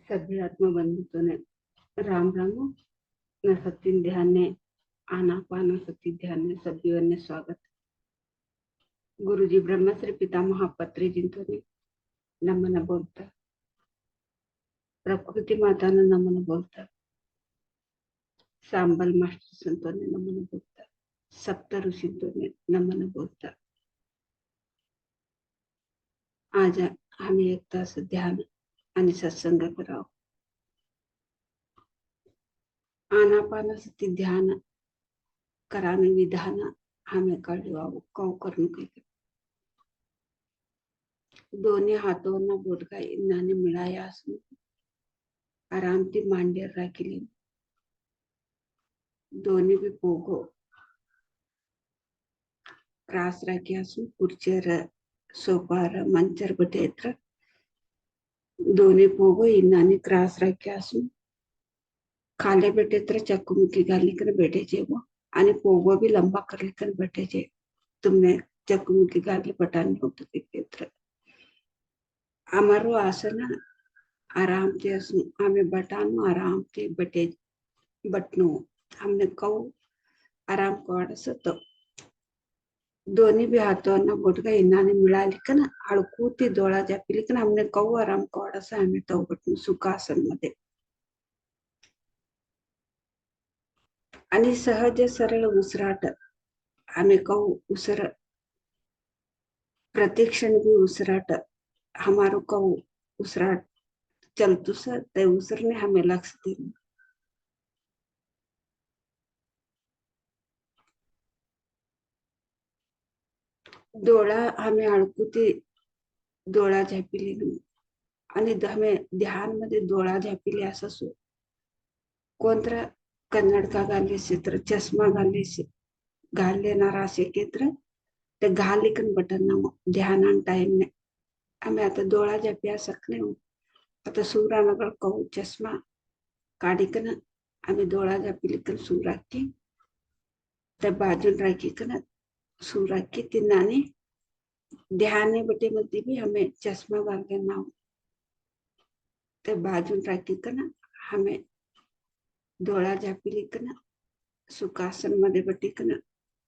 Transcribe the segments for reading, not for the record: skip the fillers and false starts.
सभी आत्मबंधुत्व ने राम राम न सत्य ध्यान ने आनापान सती ध्यान ने सभी स्वागत गुरुजी ब्रह्मश्री पितामह पत्री जिंतोने नमन बोलता प्रकृति माता ने नमन बोलता सांबल मास्टर संतोने नमन बोलता सप्त ऋषिंतोने नमन बोलता। आज आम्ही एक तास ध्यान आणि सत्संग करावं. आनापानसती ध्यान कराने विधान हमें कळवावं कौ करणं काही दोन्ही हातोंना बोटगा इन्नाने मिळाया असून आरामती मांडीवर राखिली दोन्ही भी पोगो क्रास राखी असून खुर्चीवर सोफावर मंचर बटेत्र दोन्ही पोगो इन्नाने क्रास राखी असून खाले बेटेत्र चक्कुमुखी घाली कर बैठे जे वो आणि पोगो भी लंबा कर कर बैठे जे तुमने चक्कुमुखी घाली बटान होत के हमारो आसन आराम से हमें बटानो आराम से बटे बटनो हमने कौ आराम काढस तो दोन्ही भी हातोंना बोटगा इन्नाने मिळाली का ना हळकूती डोळा जापिली का हमने कौ आराम काढस आम्ही तो बटनो सुखासन मध्ये आणि सहज सरळ उसराट आम्ही कौ उसर प्रतिक्षण भी उसराट हमारो कौ उसराट चलतुस ते उसरने हमें लक्ष देना डोळा हमें हळकुती डोळा झापिली आणि हमें ध्यान मध्ये डोळा झापिली असं सो कोणतं कन्नड का घाले तर चष्मा घाले ना केत्र ते घालिकन बटन ना ध्यान टाइम ने हमें आता डोळा झापिया सकने आता सूरानगर कहू चष्मा काढिकन आम्ही डोळा झापिलिकन सूराकी त्या बाजून राखीकन सूराकी तिनाने ध्यान बटे मध्ये भी हमें चश्मा घाल ना ते बाजून राखीकन हमें डोळा झापिलिकन सुखासन मध्ये बटिकन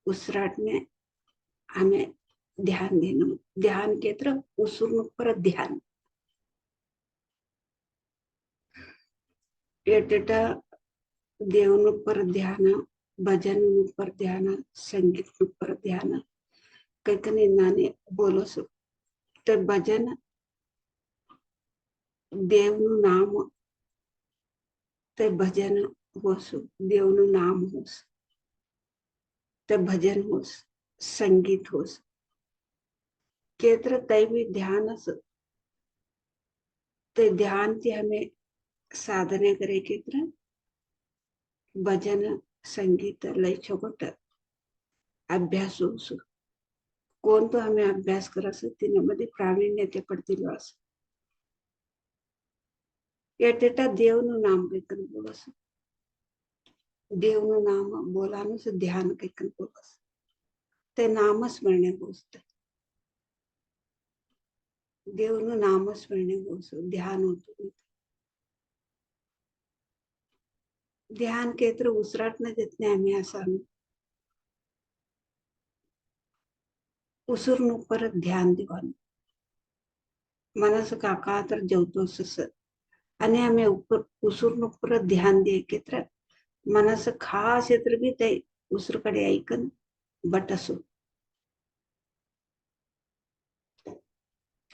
उसराटने हमें ध्यान देना ध्यान केत्र उसूर पर ध्यान एटेटा देवन पर ध्यान भजन पर ध्यान संगीत पर ध्यान कई नाने बोलो सो ते भजन देवनु नाम ते भजन होस देवनु नाम होस ते भजन होस संगीत होस केत्र तैवी ध्यान ते ध्यान ती हमें साधने करे केत्र भजन संगीत लय छोट अभ्यास होस कोण तो हमें अभ्यास करस तिने प्रावीण्य ते पडतील वास एटेटा देवनु नाम कैकन बोलस देवनु नाम बोलानुस ध्यान कैकन बोलस ते नामस्मरणे गोष्ट देवनु नामस्मरणे गोष्ट ध्यान होतो ध्यान केत्र उसराट न देत नाही आम्ही असं उसुर परत ध्यान दिवान मनस काका तर जेवतोस आणि आम्ही उसुर परत ध्यान दे केत्र मनस खास क्षेत्र भी ते उसरकडे ऐकन बटसो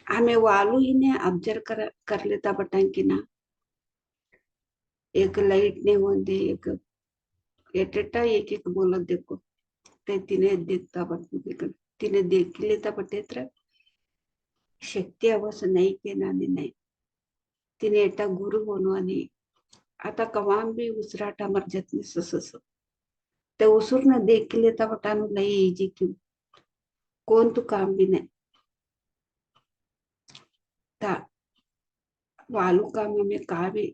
आम्ही वालू ही ने ऑब्जर्व कर लेता बटांकी ना एक लाइट ने होते एक एटेटा एक बोलत देखो ते तिने देखता बट तिने देख लेता बटेत्र शक्ती अवस नाही के नाने नाही तिने एटा गुरु होनो आणि आता कवाम भी उसराटा मर्जत ने ससस ते उसुर न देख लेता बटानु लई इजी क्यों कोण तू काम भी नाही ता वालू काम में का भी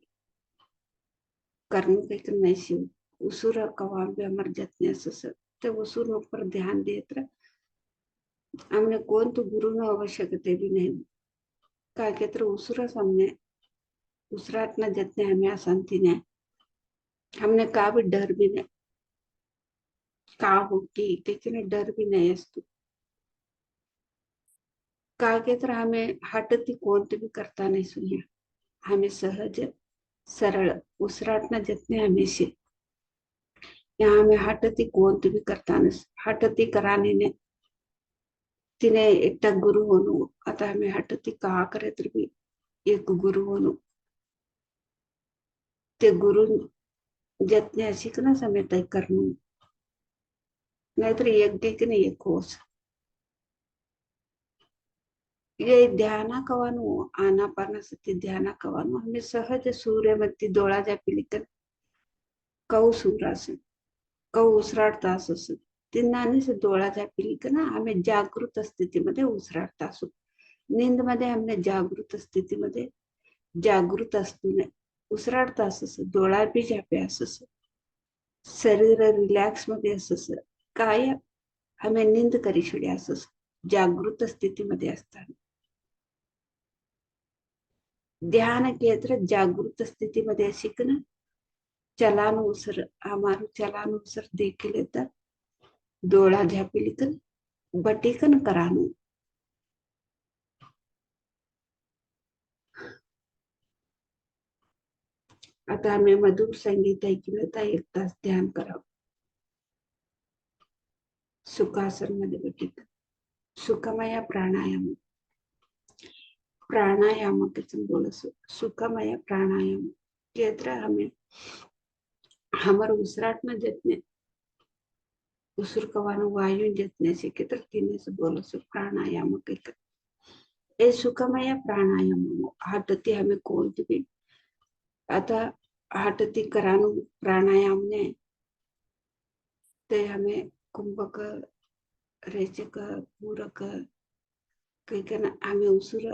करने के नहीं सी उसुर कवाम भी मर्जत ने सस ते उसुर पर ध्यान देत्र हमने कोण तो गुरु न आवश्यकते भी नहीं काय केत्र उसुरस हमने उसराटना जितने हमें अशांति नहीं, हमने का भी डर भी नहीं, का हो कि डर भी नाही असतो. का के तर हमें हटती कोणते भी करता नहीं सुनिया, हमें सहज सरल उसराटना जितने हमेशा यहाँ हमें हटती कोणते भी करता नहीं, हटती कराने ने तिने एकटा गुरु होणू. आता हमें हटती का करे तर भी एक गुरु होणू, ते गुरु जितने शिकना समय तय करणू, नाहीतर एक देख नाही एक होस. ये ध्याना कवानु आनापानसती ध्याना कवानु हमें सहज सूर्यवती डोळाच्या पिलिकन कौ सूरासन कौ उसराटता असं तिन्नानी से डोळाच्या पिलिकन हमें जागृत स्थितीमध्ये उसराटता असो. नींद मध्ये हमने जागृत स्थितीमध्ये जागृत असतो नाही, उसराटता असं डोळा बी झापे असं शरीर रिलॅक्स मध्ये असं काय हमें नींद करी छोडी असं जागृत स्थितीमध्ये असताना. ध्यान केंद्र जागृत स्थितीमध्ये शिकणं चलानुसार हमारू चलानुसार देखील येतात डोळा झापिलिकन बटिकन करानु. आता आम्ही मधुर संगीत ऐकलं तर 1 तास ध्यान करावं सुखासन मध्ये बटिकन. सुखमय प्राणायाम प्राणायाम के बोलस सुखमय प्राणायाम केंद्र हमें हमारे उसराट में जितने उसर कवानु वायु जितने से के तीन से बोलस प्राणायाम के ए सुखमय प्राणायाम हटती हमें कोणती भी आता हटती करानु प्राणायाम ने ते हमें कुंभक रेचक पूरक कैकन हमें उसुर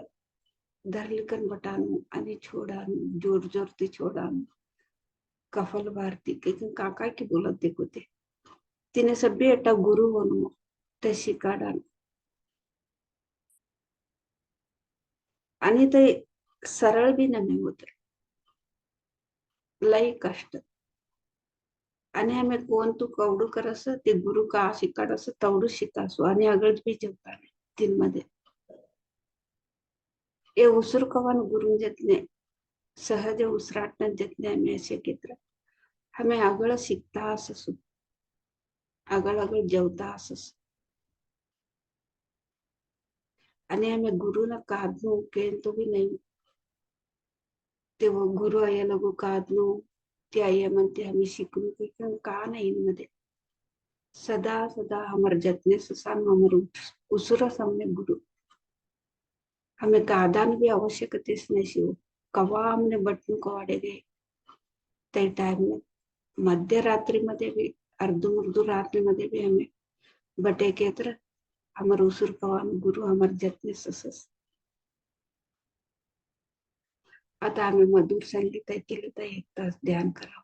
धरलिकन बटानु आणि छोडानु जोर जोर ते छोडानु कफल भारती कैकन काका की बोलत देखो ते तिने सभ्य एटा गुरु होणू ते शिकाडानु आणि ते सरळ भी नाही होत लई कष्ट. आणि हमें कोण तू कवडू करस ते गुरु का शिकाडस तवडू शिकासू आणि अगळच बी जेवता तीन मध्ये ए उसुर कवान गुरु जितने सहज उसराटन जितने हमें ऐसे केत्र हमें अगळ शिकता असू अगळ अगळ जेवता असस आणि हमें गुरु न कादनू केन तो भी नाही ते वो गुरु आय लगू कादनू ते आय म्हणते हमें शिकू का नाही मध्ये सदा सदा हमारे जतने सुसान हमारे उसुर सामने गुरु हमें कादान भी आवश्यकते नहीं शिव कवा हमने बटन कवाडे गए ते टाइम में मध्य रात्रि मध्ये भी अर्धमुर्धू रात्रि मध्ये भी हमें बटे के तर हमारे उसुर कवान गुरु हमारे जतने ससस. आता आम्ही मधुर संगीत ऐकले तर 1 तास ध्यान करावं.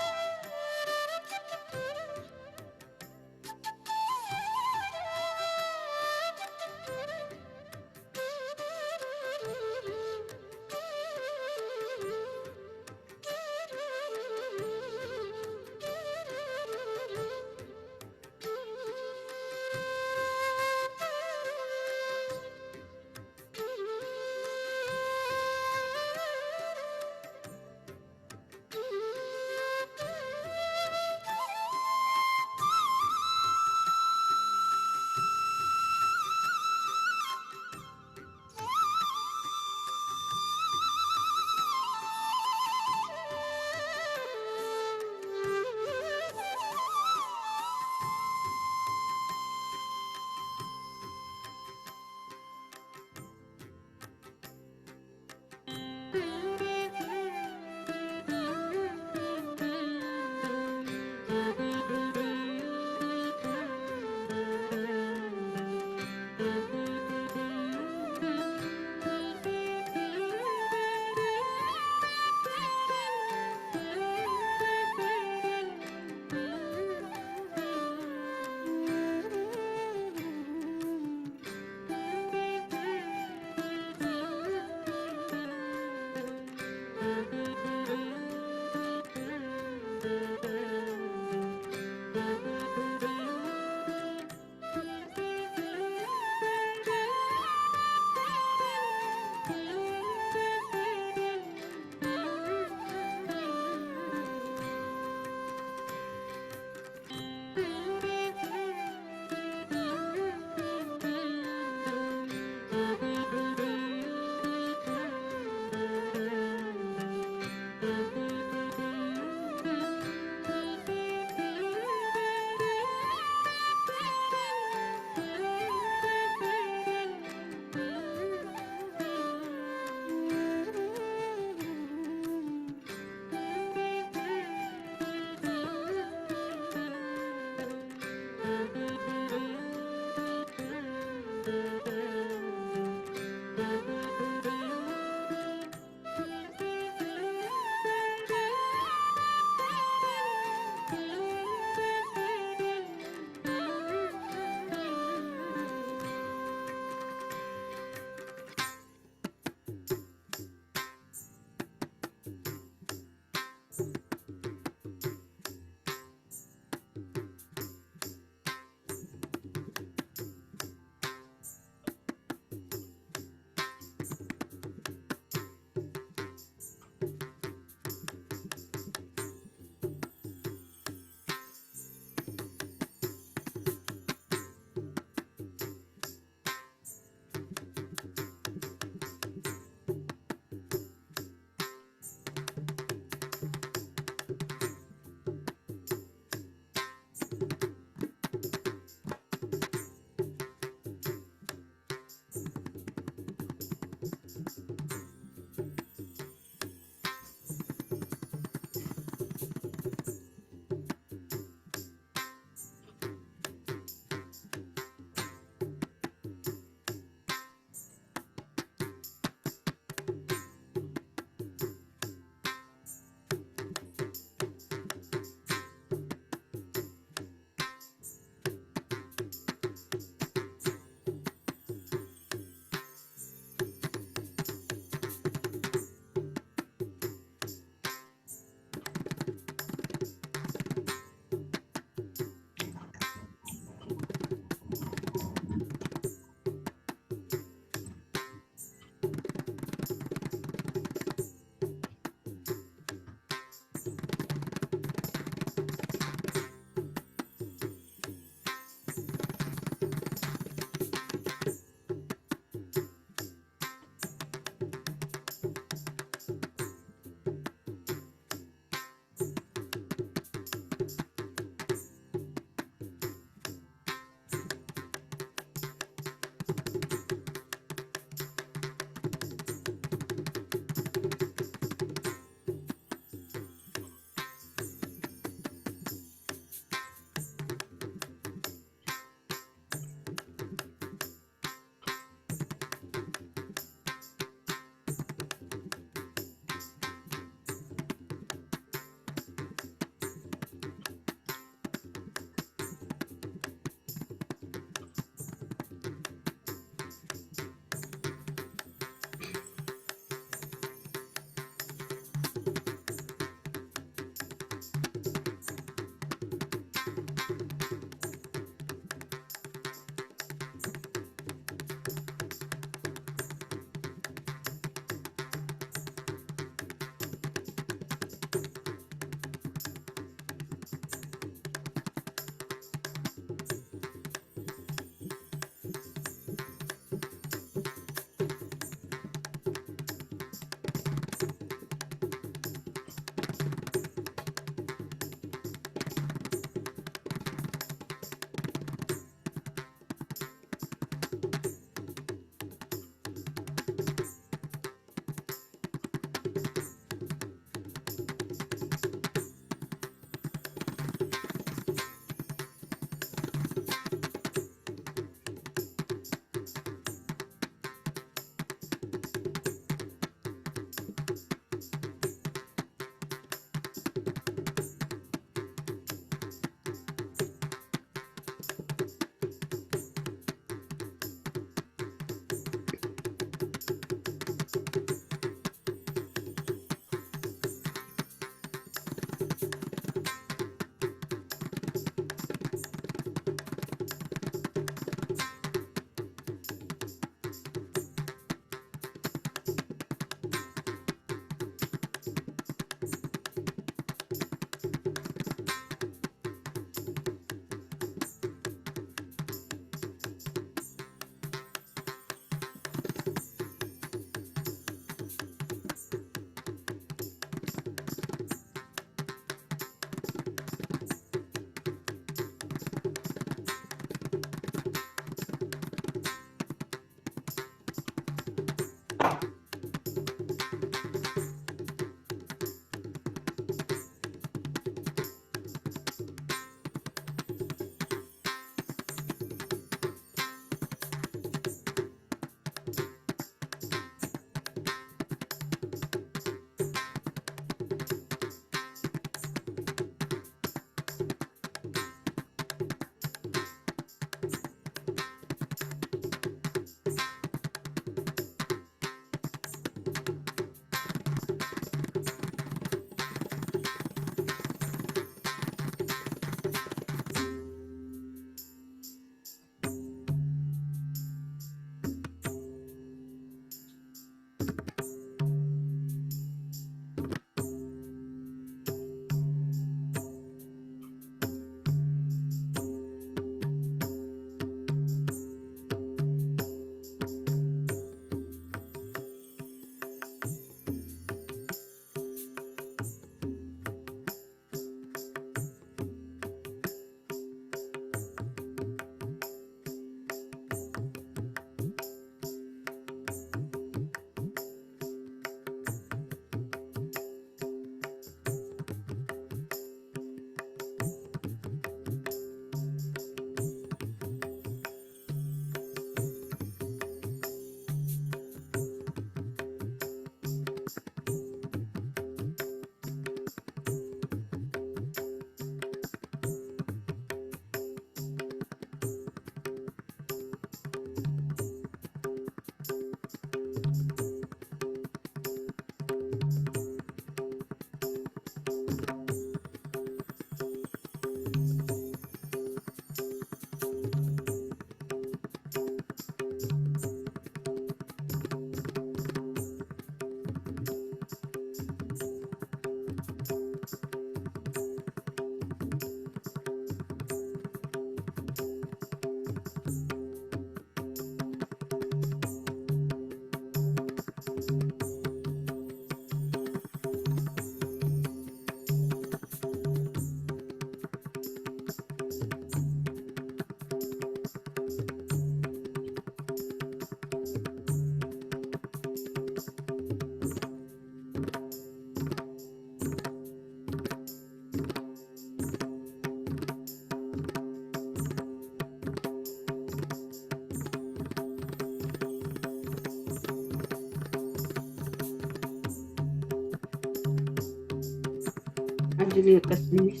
अजून एकच निमिष.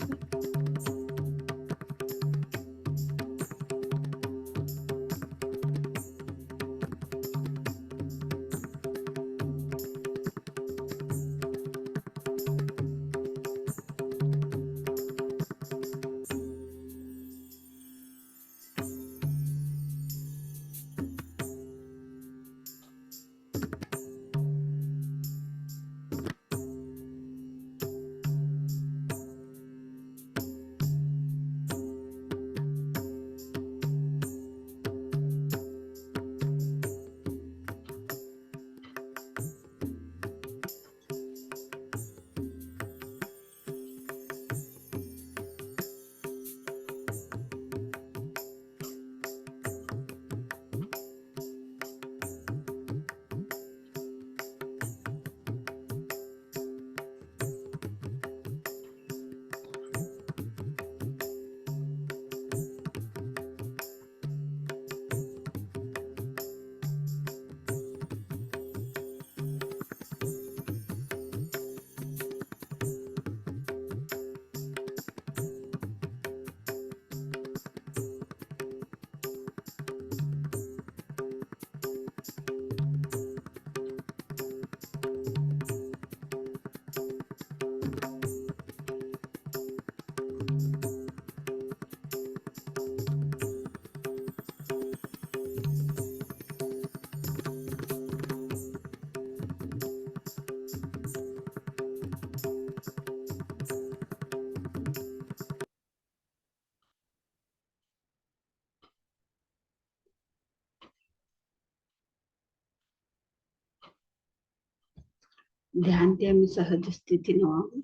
ध्यान द्या. मी सहज स्थितीने व्हावं.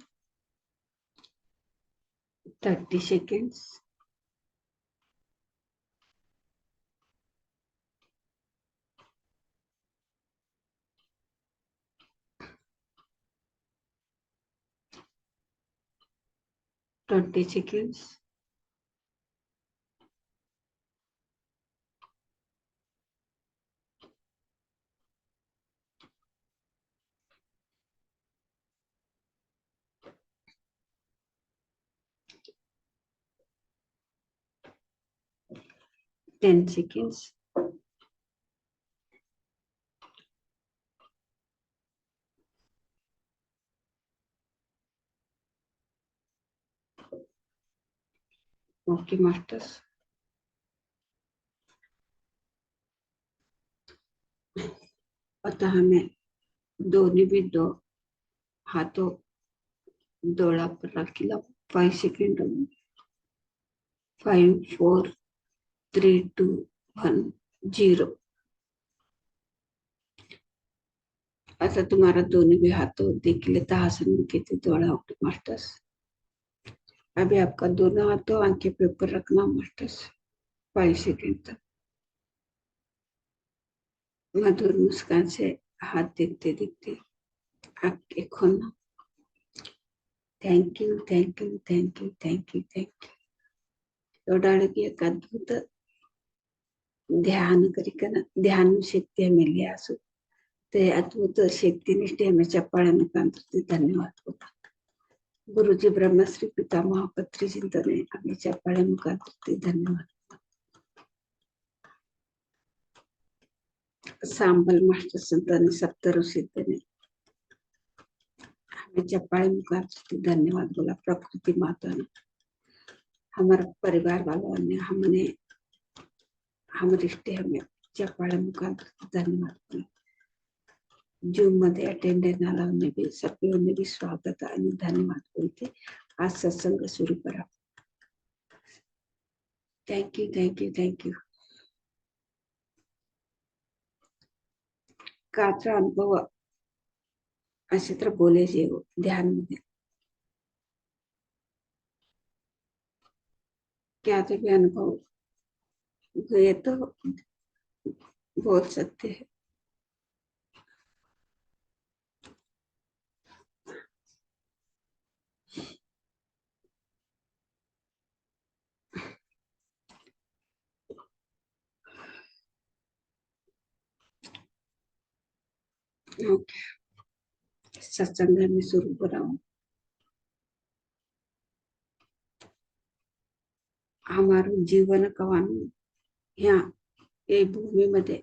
30 seconds. Twenty seconds. 10 seconds. Okay masters. अतः हमें दोनों भी दो हाथों डोला पर रख लो. 5 सेकंड. 5 4 3 2 1 0. आता तुम्हारा दोनों भी हाथों देख लेता आसन में कितने दौड़ा होगा मास्टर्स. अभी आपका दोनों हाथों आंखें पे ऊपर रखना मास्टर्स. 5 सेकंड तक मधुर मुस्कान से हाथ देखते देखते आंखें खोलना. Thank you thank you thank you thank you thank you. की एक अद्भुत ध्यान करिकन ध्यान शक्ति हमें लिया असो ते अद्भुत शक्ति निष्ठे हमें चप्पाळे मुखांतर धन्यवाद होता. गुरुजी ब्रह्मश्री पितामह पत्री चिंतने हमें चप्पाळे मुखांतर धन्यवाद. सांबल मास्टर संतांनी सप्तऋषीने हमें चप्पाळे मुखांतर धन्यवाद बोला. प्रकृति माता ने हमारा परिवार वालों ने हमने हम रिश्ते हमें चप्पाळे मुखांतर धन्यवाद बोला. जूम मध्ये अटेंडेंट आलाने भी सगळ्यांनी भी स्वागत आणि धन्यवाद बोलते. आज सत्संग सुरू करा. Thank you thank you thank you. काचा अनुभव असे तर बोले जेव ध्यान मध्ये क्या तो भी अनुभव ये तो बोल सकते हैं. ओके. सत्संग में शुरू कराऊं. हमारू जीवन कवानु ह्या ए भूमीमध्ये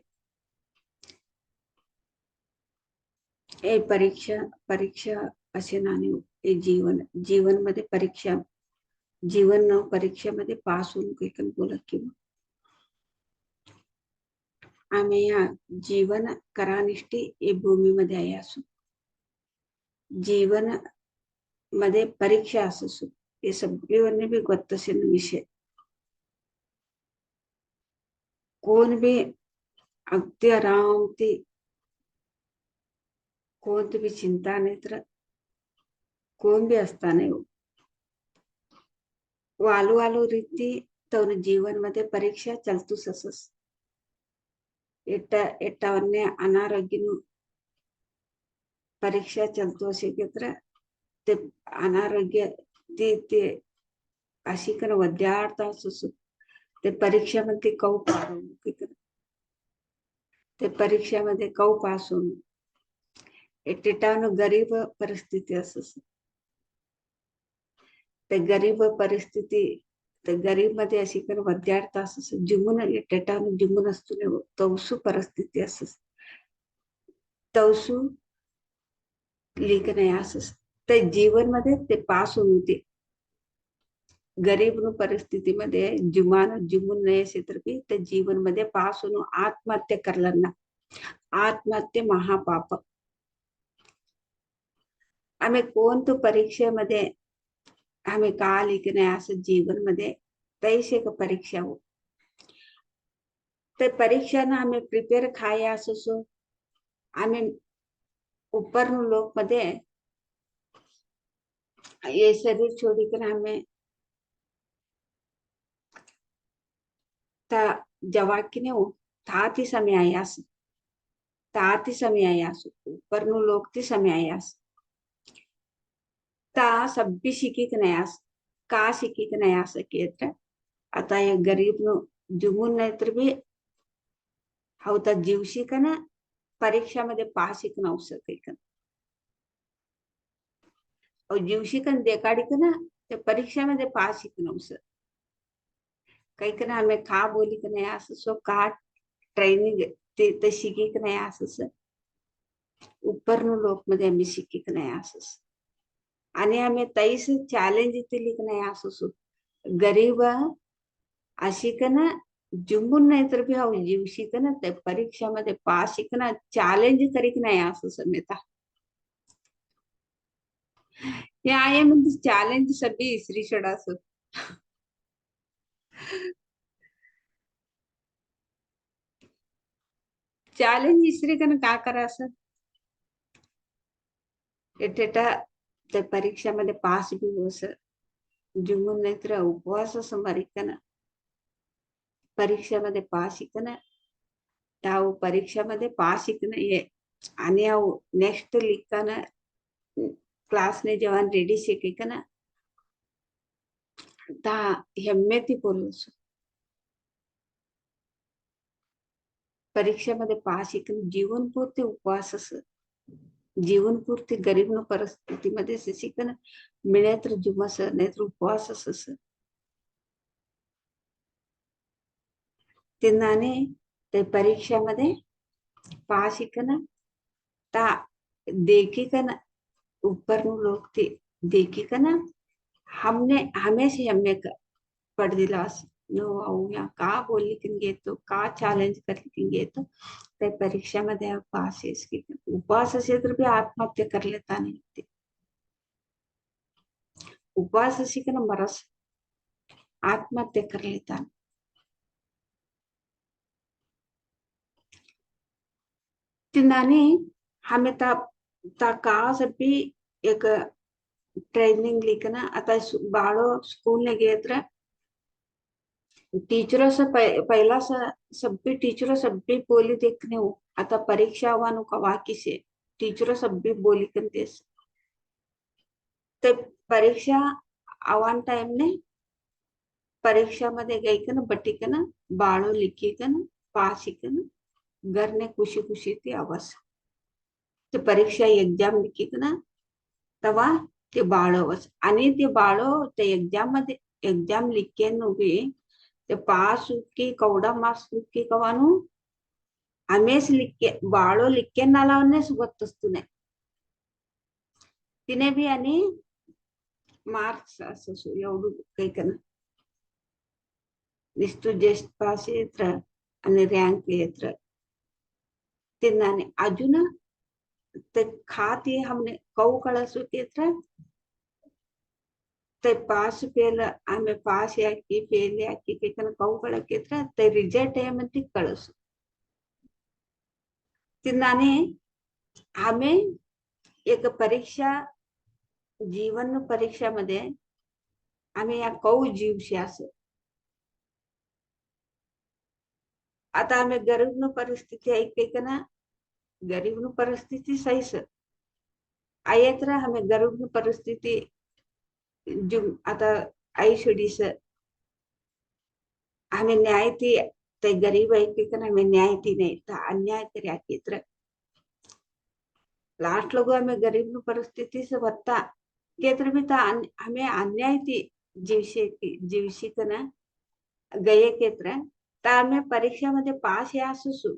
ए परीक्षा परीक्षा असे नाणे ए जीवन मध्ये परीक्षा जीवन न परीक्षेमध्ये पास होऊन काही बोलत किंवा आम्ही या जीवन करानिष्ठी ए भूमीमध्ये आहे असू जीवन मध्ये परीक्षा असू हे सगळीवरने बी ಗೊತ್ತಸಿನ विषय कोण भी अगदी आराम ते कोणती भी चिंता नाही तर कोण भी असता नाही वालू वालू ರೀತಿ ತವನ ಜೀವನमध्ये ಪರೀಕ್ಷೆ ಚಲ್ತು ಸಸಸ್ ಎಟ್ಟವನ್ನೇ ಅನಾರೋಗ್ಯನು ಪರೀಕ್ಷೆ ಚಲ್ತು ಅಸಿಕಿದ್ರೆ ते अनारोग्य ते अशी कर वद्यार्था असू ते परीक्षेमध्ये कौ पाडून ते परीक्षेमध्ये कौ पासून एटेटानु गरीब परिस्थिती असू ते गरीब परिस्थिती ते गरीब मध्ये अशी कर वद्यार्थ असू जिमून एटेटानु जिमून असतो तवसू परिस्थिती असू तवसू लीक नाही असू ते जीवन मध्ये ते पास होऊन होते गरीब परिस्थितीमध्ये जिमून नाही असे तर ते जीवन मध्ये पास होऊन आत्महत्या करलांना आत्महत्या महापाप आम्ही कोणतं परीक्षेमध्ये आम्ही का लिख नाही असं जीवन मध्ये तैसे का परीक्षा हो ते परीक्षाना आम्ही प्रिपेअर खाया असो आम्ही ऊपर लोक मध्ये ये शरीर छोड़कर हमें जवाकी ने ताती समय आयास ताती समय आयास ऊपर लोक ती समय आयास ता सब्बी शिकिक नयास का शिकिक नयास केत्र आता ये गरीब नु जुमून नाही तर भी हवता जीव शिकन परीक्षामध्ये पास शिकन अवसर कैकन और जीव शिकन देखाडिकन ते परीक्षामध्ये पास शिकन अवसर कैकन हमें का बोली का नाही असं सो का ट्रेनिंग ते शिकिक नाही असं ऊपर लोक मध्ये आम्ही शिकिक नाही असं आणि आम्ही तैस चॅलेंज दिली की नाही असू गरीब अशिकन जुंबून नाही तर भी हा जीव शिकन ते परीक्षामध्ये पास शिकन चॅलेंज करीक नाही असं समेता हे आहे म्हणजे चॅलेंज सगळी इसरी शड असत चॅलेंज इसरी कन का करा असं एटेटा ते परीक्षामध्ये पास भी हो जुंबून नाही तर उपवास समरिकन परीक्षामध्ये पास शिकन ताव परीक्षामध्ये पास शिकन ये आणि नेक्स्ट लिखान क्लास ने जवान रेडी शिकन ता हेम्मेती बोलूस परीक्षेमध्ये पास शिकन जीवनपूर्ती उपवास जीवनपूर्ती गरीब न परिस्थितीमध्ये शिकन मिळेत जुमस नाहीतर उपवास असं तिनाने ते परीक्षामध्ये पास शिकन ता देखिकन ऊपर लोग थे देखिकन हमने हमेशा हमें पढ़ दिला नो या का बोली किंगे तो का चॅलेंज करलिंगे तो ते परीक्षामध्ये पास की उपवास असे तर भी आत्महत्या कर लेता नहीं ते उपवास अशी का मरस आत्महत्या कर लेता तिनाने हमें ता का भी एक ट्रेनिंग लिखना आता बाळो स्कूल ने गए तर टीचरों से पहला सभी टीचरों सभी बोली देखने हो आता परीक्षा आवानो कवाकी से टीचरों सभी बोली कर देस ते परीक्षा आवान टाइम ने परीक्षा मध्ये गईकन बटिकन बाळो लिखिकन पासिकन घर ने खुशी खुशी ती आवास ते परीक्षा एग्जाम लिखिकन तवा ते बाळो आणि ते बाळो ते एग्जाम मध्ये एग्जाम लिखेन भी ते पास की कौड़ा मास की कवानु आमेस लिखे बाळो लिखे नालावने सुबत्तुस्तुने तिने भी आणि मार्क्स असो एवढं काही कन निस्तु जस्ट पास येत्र आणि रँक येत्र तिन्नाने अजून ते खाती हमने कौ कळसु येत्र ते पास फेल आमे पास याकी फेल याकी काही कन कौ कळक येत्र ते रिजल्ट आहे म्हणते कळसु तिन्नाने आम्ही एक परीक्षा जीवन परीक्षा मध्ये आम्ही या कौ जीवशी असं आता आम्ही गरीब परिस्थिती ऐक ना गरीब परिस्थिती सहीच आयत्र आम्ही गरीब परिस्थिती आता आई छोडीस आम्ही न्याय ती ते गरीब ऐक ना आम्ही न्याय ती नाही तर अन्याय तरी आकेत्र लास्ट लोग आम्ही गरीब परिस्थिती से बत्ता केत्र भी था हमें अन्याय थी जीवशी ना गये केत्र तर आम्ही परीक्षा मध्ये पास या असू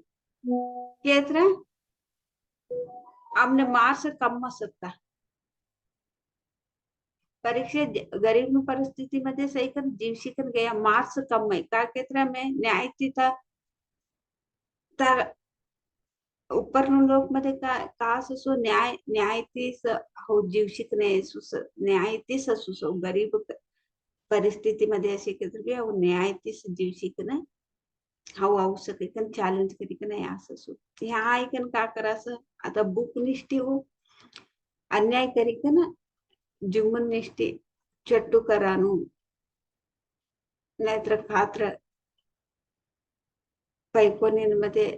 केत्र आमने मार्क्स कम सकता परीक्षे गरीब परिस्थिती मध्ये सही कर जीवशिकन गया मार्क्स कम है का केत्र में न्याय तिथा तर ऊपर लोक मध्ये का असो न्याय न्याय तीस हो जीवशिक नाही सुस न्याय तीस असो गरीब परिस्थितीमध्ये असे केत्र न्याय तीस जीवशिक ना हवं आवश्यक आहे चॅलेंज कधी का नाही असं ह्या ऐकन का करायचं आता बुक निष्ठी हो अन्याय करी का ना जीवन निष्ठी चट्टू करानु नाहीतर खात्र पैकोनीमध्ये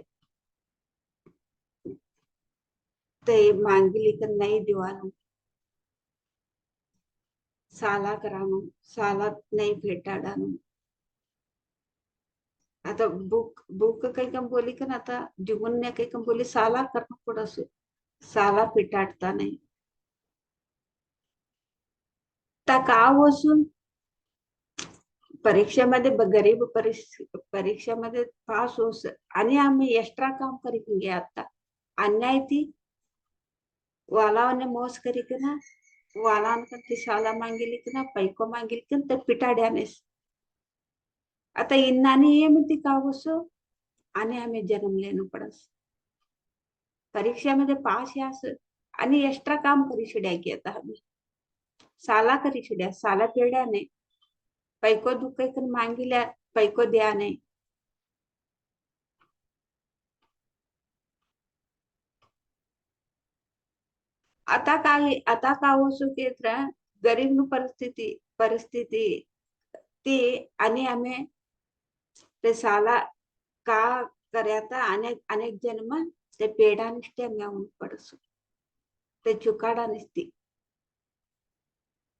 ते मांगिली का नाही दिवानु साला करानु साला नाही भेटाडानु आता बुक बुक काही कम बोली का ना आता जीवनने काही कम बोली साला करणं पडस साला पिटाटता नाही त्या का बसून परीक्षेमध्ये गरीब परीक्षेमध्ये पास होस आणि आम्ही एक्स्ट्रा काम करीत गे आता अन्याय ती वालावने मोस करी की ना वालान ती शाला मांगिली की ना पैको मांगिली की तर पिटाड्यानेस आता इन्नानी ये म्हणते का बसो आणि आम्ही जन्म लेणं पडस परीक्षेमध्ये पास यास आणि एक्स्ट्रा काम करी शिड्या की आता आम्ही साला करी शिड्या साला पेड्या नाही पैको दुःख मांगिल्या पैको द्या नाही आता का असो केत्र गरीब परिस्थिती ती आणि आम्ही ते साला का कर्याता अनेक जन्म ते पेडा निष्ठे आम्ही पडसो ते चुकाडा निसती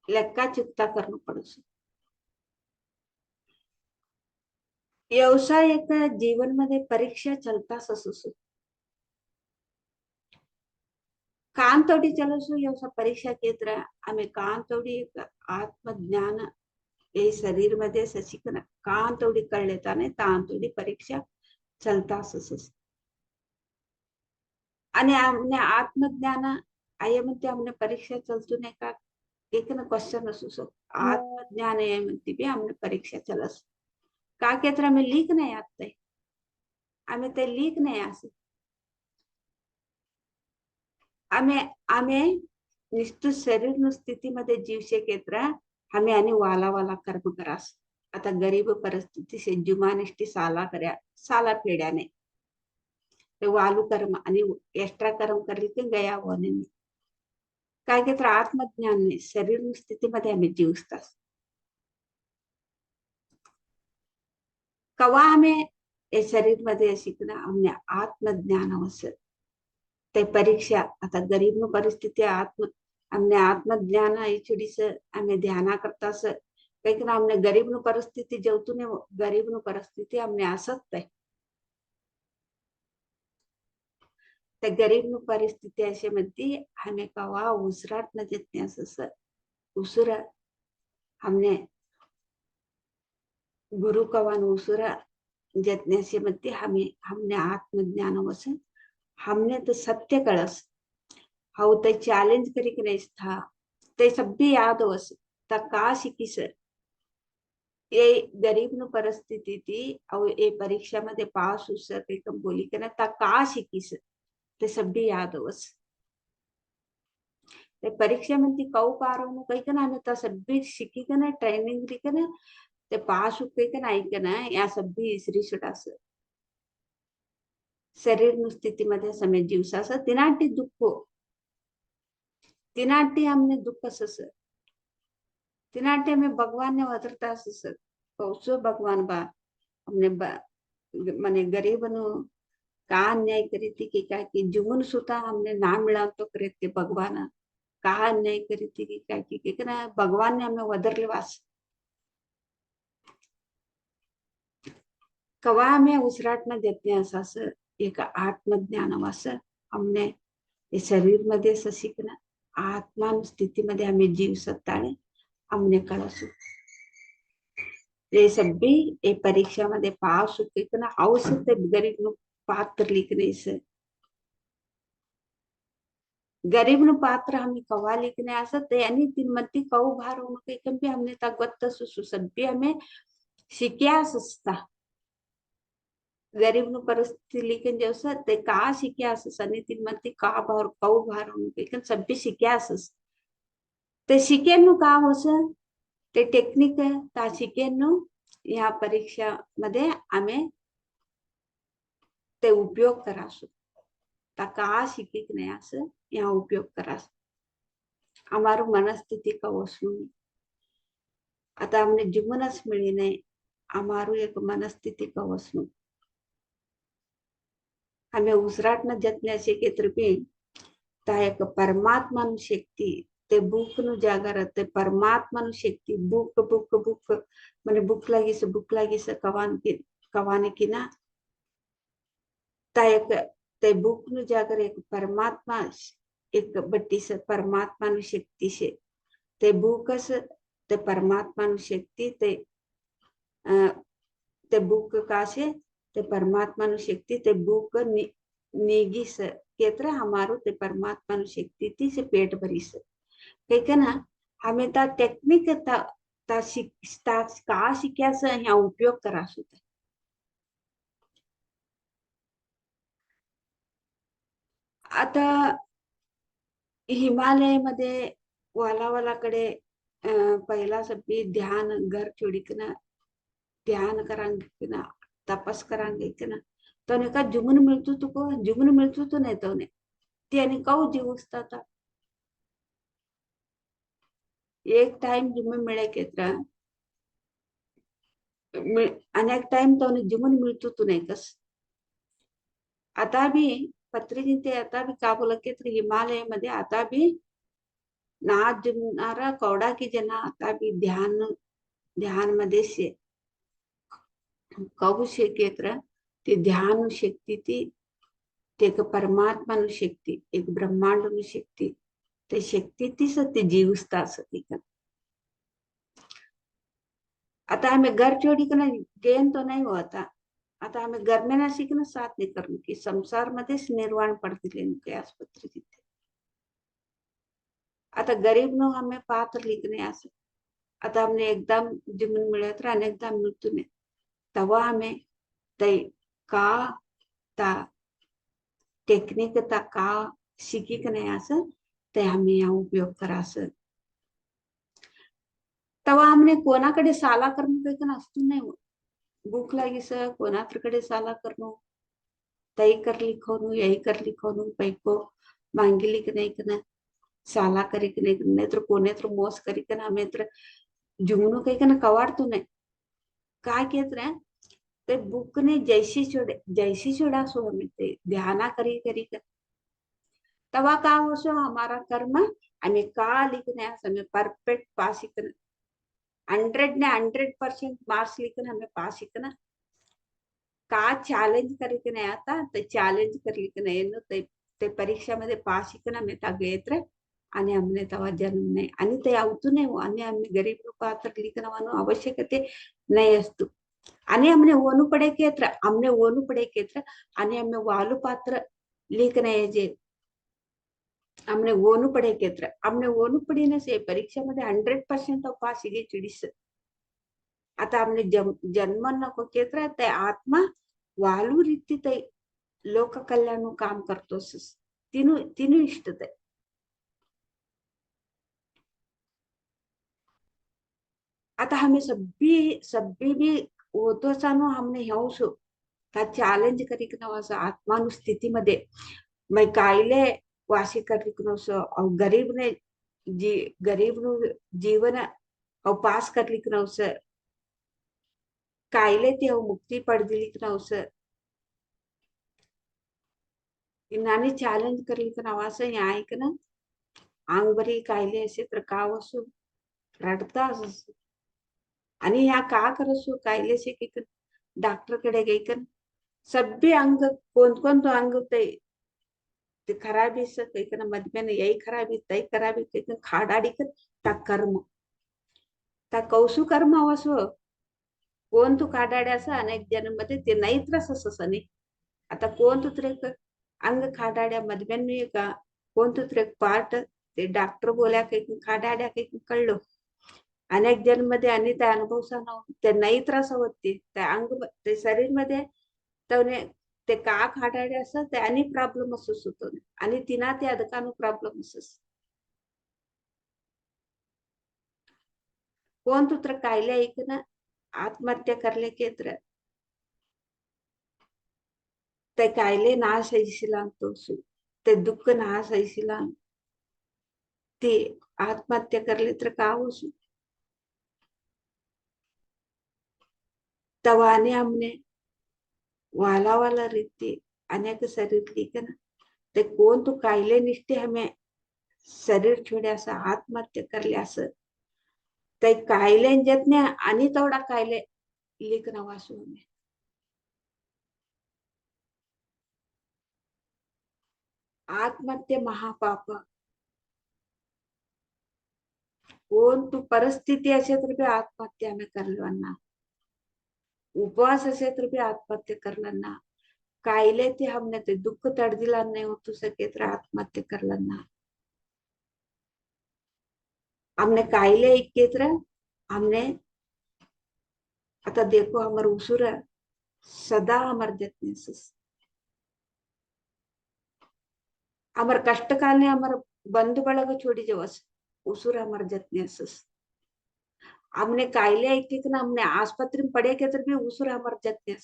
लेक्का चुकता करणं पडसो व्यवसाय एक जीवन मध्ये परीक्षा चलताच असो कान तोडी चलसो व्यवसाय परीक्षा केत्र आम्ही कान तोडी एक आत्मज्ञान हे शरीर मध्ये शिकणं कान तोडी कळलेता नाही तान तोडी परीक्षा चलताच असो आणि आमने आत्मज्ञान आहे म्हणते आमने परीक्षा चलतो नाही का एक ना क्वेश्चन असो आत्मज्ञान आहे म्हणते भी आमने परीक्षा चलस का केत्र आम्ही लीक नाही आता आम्ही ते लीक नाही असं आम्ही आम्ही निष्ठू शरीर स्थितीमध्ये जीवशे केत्र आम्ही आणि वाला वाला कर्म करास आता गरीब परिस्थिती से जुमानिष्ठी साला कर्या साला फेड्याने ते वालू कर्म आणि एक्स्ट्रा कर्म करली की गया होणे काय केत्र आत्मज्ञान नाही शरीर स्थितीमध्ये आम्ही जीवतात कवा आम्ही शरीर मध्ये शिकणं आम्ही आत्मज्ञान अवसर ते परीक्षा आता गरीब परिस्थिती आमने आत्मज्ञान छोडीस आम्ही ध्याना करतास काही आमने गरीब परिस्थिती जेवतून गरीब परिस्थिती आमने असत आहे ते गरीब परिस्थिती असे म्हणते आम्ही कवा उसराट न देत नाही असं उसरा हमने गुरु कवान उसुरा जतने से मत हमने आत्मज्ञान वस हमने तो सत्य कळस हाउ ते चैलेंज करी कि नहीं था ते सब भी याद वस का शिकीस ये गरीब नु परिस्थिती थी और ये परीक्षा मध्ये पास हो सके कम बोली कि ना का शिकीस ते सब भी याद वस ते परीक्षा मध्ये कौ पारो नु कही कि ना हमें तो सब भी शिकी कि ना ट्रेनिंग दी कि ना ते पास हो कि ना ऐक ना या सब भी श्री सुडास शरीर नु स्थिती मध्ये समय जीवसास तिनाटी दुःख तिनाटी हमने दुःख सस तिनाटे में भगवान ने वदरता सस कौसो भगवान बा हमने मने गरीब नु का अन्याय करी थी कि क्या कि जुमन सुता हमने ना मिला तो करे थे भगवान का अन्याय करी थी कि क्या कि ना भगवान ने हमें वदरले वास कवा में उसराट न देते असास एक आत्मज्ञान वास हमने हे शरीर मध्ये शिकणं आत्मा स्थितीमध्ये आम्ही जीव सत्ताने हमने कळसू ये सब भी ये परीक्षा मध्ये पास होते कि ना औसत गरीब नु पात्र लिखने से गरीब नु पात्र हमें कवा लिखने असत यानी तीन मती कौ भार होणं काही भी हमने तगवत सुसु सब भी हमें शिक्यास असता गरीब नु परिस्थिती लिखन जैसा ते का शिक्यास सनी तीन मती का भार कौ भार होणं काही सब भी शिक्यास ते शिकेन नु का होस ते टेक्निक ता शिकेन नु या परीक्षा मध्ये आम्ही ते उपयोग करासू ता का शिकिक नाही असं या उपयोग करास हमारू मनस्थिती का वसू आता हमने जीवनच मिली नाही हमारू एक मनस्थिती का वसू हमें उसराट न जतने के तरफी ता एक परमात्मा नु शक्ती ते बुक नु जागर ते परमात्मा नु शक्ती बुक बुक बुक मने बुक लागी से कवाने की ना ता एक ते बुक नु जागर एक परमात्मा एक बट्टी से परमात्मा नु शक्ती से ते बुकस ते परमात्मा नु शक्ती ते बुक का से ते परमात्मा नु शक्ती ते बुक निगी से केत्र हमारो ते परमात्मा नु शक्ती ती से पेट भरी से कहे ना हमें ता टेक्निक ता का शिक्या से यहाँ उपयोग करा सुते आता हिमालय मध्ये वालावालाकडे पहिला सभी ध्यान घर छोड़िकना ध्यान करांगे ना तपस करांगे कि ना तो ने का जुमन मिलतू तुको जुमन मिलतू तो नहीं तो ने त्याने काऊ जीवसता था एक टाइम जुमन मिले केत्रा अनेक टाइम तो ने जुमन मिलतू तो नहीं कस आता भी पत्रिके आता भी का बोला केत्र हिमालय मध्ये आता भी ना जुमनारा कौडा की जना आता भी ध्यान मध्ये से कहू केत्र ते ध्यान शक्ती ती ते एक परमात्मा नु शक्ती एक ब्रह्मांड नु शक्ती ते शक्ती ती सत्य जीवस्ता सती का आता हमें घर छोड़ी कर गेन तो नहीं होता आता हमें घर में ना सीखना साथ नहीं करने की संसार मध्ये निर्वाण पडते लेने आस्पत्री तिथे आता गरीब नो हमें पात्र लिखने असं आता हमने एकदम जीवन मिळत तर अनेकदा मृत्यू ने तवा हमें तय का ता टेक्निक ता का शिकी का नाही असं ते हमें यहाँ उपयोग करासं तवा हमने कोणाकडे साला करणं काही का नसतो नाही भूक लागी सर कोणाकडे साला करणं तई कर लिखोनु यही कर लिखोनु पैको मांगिली की नहीं कना साला करी की नहीं तो कोने तो मोस करी कना हमें तो जुमनु कही कना कवाड़ तू नहीं काय कहत रहे ते बुक ने जैसी छोड़ा सो हमें ते ध्याना करी करी कर तवा का हो सो हमारा कर्म हमें का लिखने हमें परफेक्ट पास लिखना 100 ने 100% मार्क्स लिखना हमें पास लिखना का चॅलेंज करके नाही आता ते चॅलेंज करली की नाही ते परीक्षामध्ये पास शिकणं मी घेत आणि हमने तवा जन्म नाही आणि ते आवतू नाही आणि आम्ही गरीब लोक आता लिखणं आवश्यकते नाही असतो आणि हमने ओनु पड़े केत्र हमने ओनु पड़े केत्र आणि हमने वालु पात्र लेखन जे हमने ओनु पड़े केत्र हमने ओनु पडीने से परीक्षा मध्ये 100% पास गे चिडिस आता हमने जन्म नको केत्र ते आत्मा वालू रीती ते लोक कल्याण काम करतो तीनू तीनू इष्ट ते आता हमें सभी सभी भी होतो सानो हमने हेवसु का चॅलेंज करीक नवास आत्मानु स्थिती मध्ये मैं कायले वासी करीक नवस और गरीब ने गरीब नु जीवन और पास करलिक नवस कायले ते मुक्ती पडदिलिक नवस इनानी चॅलेंज करलिक नवास यायक ना अंगबरी कायले असे तर कावसु रडता आणि ह्या का करसु कायले से की डॉक्टर कडे गईकन सभी अंग कोण तो अंग ते खराबी से कईकन मधमेन यही खराबी तई खराबी कईकन खाडाडी कर ता कर्म ता कौसु कर्म आवसो कोण तू खाडाड्याचा अनेक जन्ममध्ये ते नाही त्रास अससने आता कोण तू तरे अंग खाडाड्या मधमेन मी का कोण तू तरे पार्ट ते डॉक्टर बोल्या काही खाडाड्या काही कळलो अनेक जन्ममध्ये आणि त्या अनुभवसा ते नाही त्रास होते त्या अंग ते शरीर मध्ये ते का खाडाडे असं ते आणि प्रॉब्लेम असू होतो आणि तिना ते अदकानु प्रॉब्लेम असस कोण तुत्र कायले ऐकना आत्महत्या करले केत्र ते कायले ना सैसिला तोसु ते दुःख ना सैसिला ते आत्महत्या करले तर का होसु तवाने हमने वाला वाला रीति अनेक शरीर लिखना ते कोण तू कायले निष्ठे हमें शरीर छोड्यास आत्महत्या करल्यास ते कायले जतने आणि तेवढा कायले लेखन वासू हमें आत्महत्या महापाप कोण तू परिस्थिती असे तर भी आत्महत्या में करलवना उपवास असे तर भी आत्महत्या करलना कायले ते हमने ते दुःख तडदिला नाही होतू सके तर आत्महत्या करलना हमने कायले इकेत्र हमने आता देखो हमर उसुर सदा हमर जतने हमर कष्ट काल ने हमर बंधु ಬಳಗ छोड़ी जवस उसुर हमर जतने हमने कायले ऐके ना हमने आस्पत्री में पड़े के तर भी उसुर हमर जतने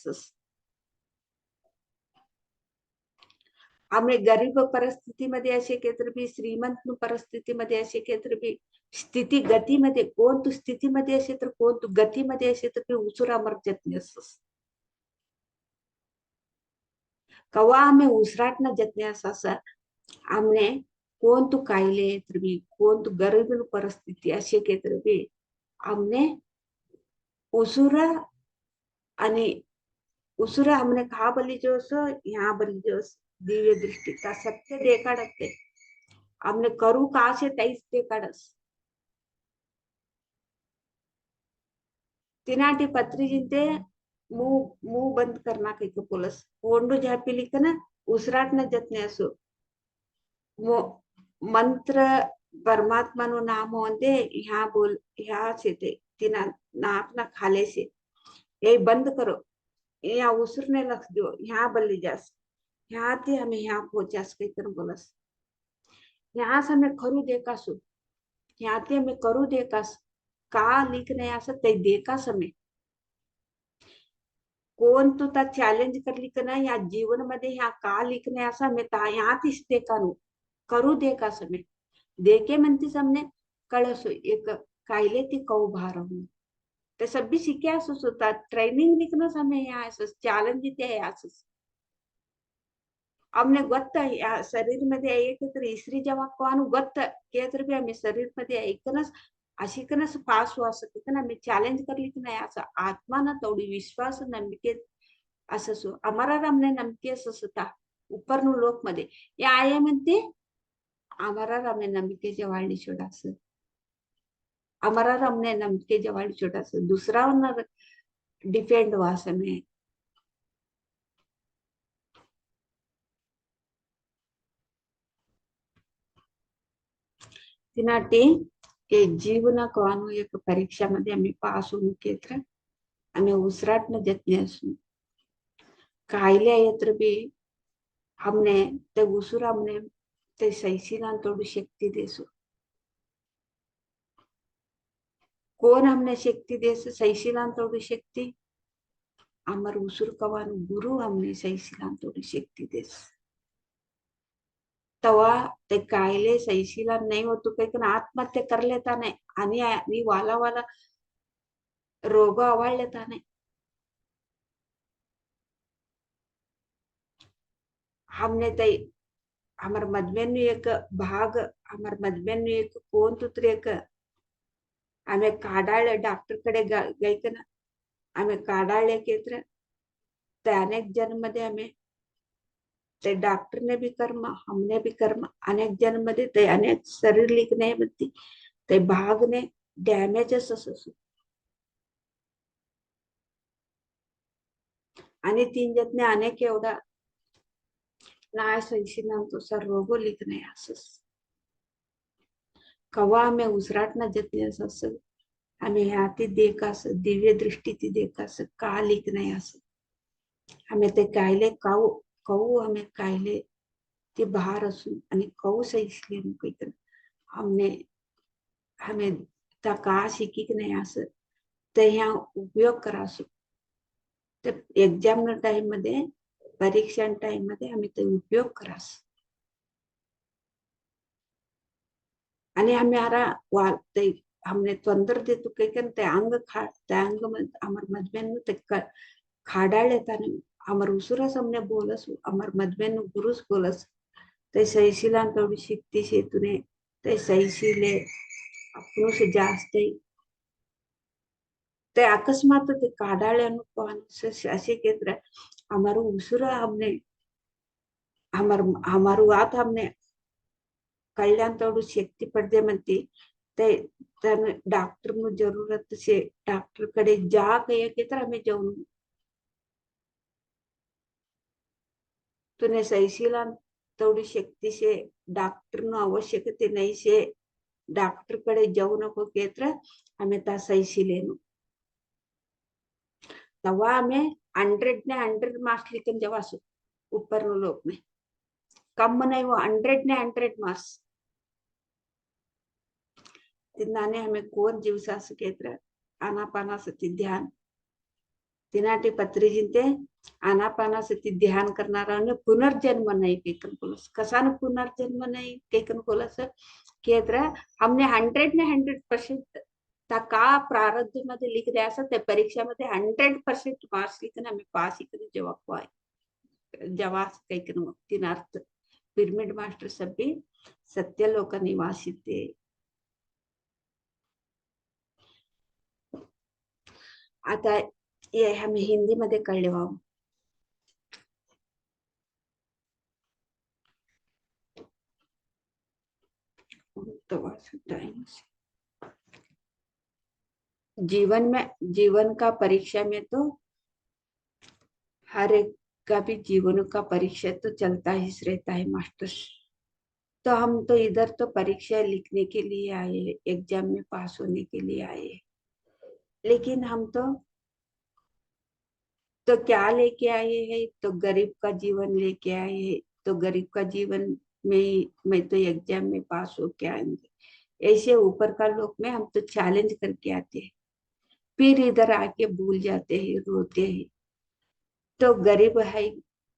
हमने गरीब परिस्थिती मध्ये असे के तर भी श्रीमंत परिस्थिती मध्ये असे के तर भी स्थिती गती मध्ये कोण तू स्थिती मध्ये असे तर कोण तू गती मध्ये असे तर भी उसुर हमर जतने कवा हमें उसराट न जतने असा हमने कोण तू कायले तर भी कोण तू गरीब परिस्थिती असे के तर भी हमने उसुर आणि उसुर हमने कहा बली जोस यहाँ बली जोस दिव्य दृष्टि का सत्य देखा रखते हमने करू का से तैस देखा रस तिनाटी पत्री जिनते मुंह मुंह बंद करना कहीं को पुलिस ओंडू झापी लिखना उसराट न जतने असो वो मंत्र परमात्मा नु नाम होते यहाँ बोल यहाँ से ते तिना नाक ना खाले से ये बंद करो यहाँ उसरने लख दो यहाँ बल्ली जास यहाँ ते हमें यहाँ पहुंचास कहीं कर बोलस यहाँ से हमें खरू देखा सु यहाँ ते हमें करू देखा का लिखने असं ते देखा समय कोण तू ता चॅलेंज करली का ना या जीवन मध्ये ह्या का लिखणे असा मी ह्या तीच ते करू करू दे का समय देखे म्हणती हमने कळसो एक कायले ती कौ भार ते सभी सीखे असंच होता ट्रेनिंग लिखणं समय यहाँ असंच चॅलेंज ते असंच हमने ಗೊತ್ತ शरीर मध्ये एक तर इसरी जेव्हा कोण ಗೊತ್ತ केतर भी आम्ही शरीर मध्ये ऐकनच अशिकनच पास हुआ सकते ना आम्ही चॅलेंज करली की नाही असं आत्मा ना तेवढी विश्वास नंबिके असं सो आम्हाला हमने नंबिके असंच होता उपरनु लोक मध्ये या आहे म्हणते आम्हाला हमने नंबिके जेवाळी छोडास आम्हाला हमने नंबिके जेवाळी छोडास दुसरा डिफेंड हुआ समय तिनाटी ಜೀವನಕ್ಕೆ एक परीक्षा मध्ये आम्ही पास होऊन केत्र आम्ही उसराटन जतने असू कायले आयत्र भी हमने ते उसुर हमने ते सैसीना तोडू शक्ती देसू कोण हमने शक्ती देस सैसीला तोडू शक्ती अमर उसुर कवान गुरु हमने सैसीला तोडू शक्ती देस तवा ते कायले सैशीला नाही होतो काही पण आत्महत्या कर लेता नाही आणि वाला वाला रोग आवाळ लेता नाही हमने तई हमार मधमेन एक भाग हमार मधमेन एक कोण तुत्र एक आम्ही काढाळ डॉक्टर कडे गयक ना आम्ही काढाळे केत्र ते अनेक जन मध्ये आम्ही ते डॉक्टर ने भी कर्म हमने भी कर्म अनेक जन मध्ये ते अनेक शरीर लिख नाही म्हणती ते भाग ने डॅमेजेस असू आणि तीन जतने अनेक एवढा नाय सैशीना तो सर्व लिख नाही असस कवा आम्ही उसराटना जतने असं आम्ही हाती देखास दिव्य दृष्टी ती देखास का लिख नाही असं आम्ही ते कायले काऊ कऊ आम्ही कायले ते बाहेर असून आणि कऊ सैसले काही हमने हमें त्या का शिकी नाही असं ते ह्या उपयोग करासू ते एक्झाम टाइम मध्ये परीक्षा टाइम मध्ये आम्ही ते उपयोग करास आणि आम्ही आरा वाटते हमने तोंदर देतो काही ते अंग खा त्या अंग अमर मधमेन ते खाडाळे ताने अमर उसुरस हमने बोलस अमर मधमेन गुरुस बोलस ते सैशीला थोडी शक्ती शेतुने ते सैशीले आपण से जास्त ते अकस्मात ते काढाळे असे केत्र हमारू उसुरा हमने हमारू आत हमने कल्याण तोडू शक्ती पडते म्हणते ते डॉक्टर नु जरूरत से डॉक्टर कडे जा कहे के तर हमें जाऊन तूने सैशीला तोडी शक्ती से डॉक्टर नु आवश्यकते नाही से डॉक्टर कडे जाऊ नको केत्र हमें ता सैशी लेनो तवा हमें 100 ने 100 मार्क्स लिखन जवा सु ऊपर नो लोग में कम नहीं वो 100 ने 100 मार्क्स तिनाने हमें कोण जीवसास केत्र आनापानासती ध्यान तिनाटी पत्री जिंते आनापानासती ध्यान करणारा पुनर्जन्म नाही केकन बोलस कसान पुनर्जन्म नाही केकन बोलस केत्र हमने 100 ने 100% का प्रारब्ध मध्ये लिख द्या असं त्या परीक्षामध्ये 100% मार्क्स लिखन आम्ही पास इकडे जेव्हा काही मग तीन अर्थ पिरमिड मास्टर सभी सत्य लोक निवासी ते आता ये हमें हिंदी मध्ये कळले व्हावं तो जीवन का परीक्षा में तो हर एक का भी जीवन का परीक्षा तो चलता ही रहता है मास्टर तो हम तो इधर तो परीक्षा लिखने के लिए आए एग्जाम में पास होने के लिए आए लेकिन हम तो क्या लेके आए हैं तो गरीब का जीवन लेके आए हैं तो गरीब का जीवन में मैं तो एग्जाम में पास होके आएंगे ऐसे ऊपर का लोग में हम तो चैलेंज करके आते हैं फिर इधर आके भूल जाते हैं रोते हैं तो गरीब है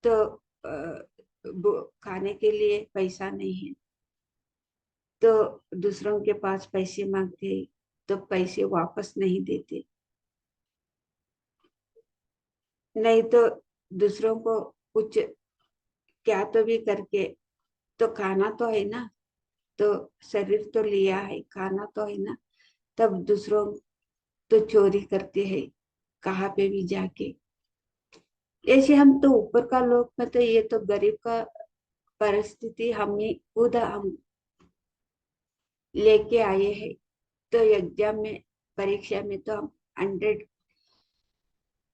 तो खाने के लिए पैसा नहीं है तो दूसरों के पास पैसे मांगते तो पैसे वापस नहीं देते नहीं तो दूसरों को कुछ क्या तो भी करके तो खाना तो है ना तो शरीर तो लिया है खाना तो है ना तब दूसरों तो चोरी करते हैं कहाँ पे भी जाके ऐसे हम तो ऊपर का लोग में तो ये तो गरीब का परिस्थिति हम ही खुद हम लेके आए हैं तो एग्जाम में परीक्षा में तो हम 100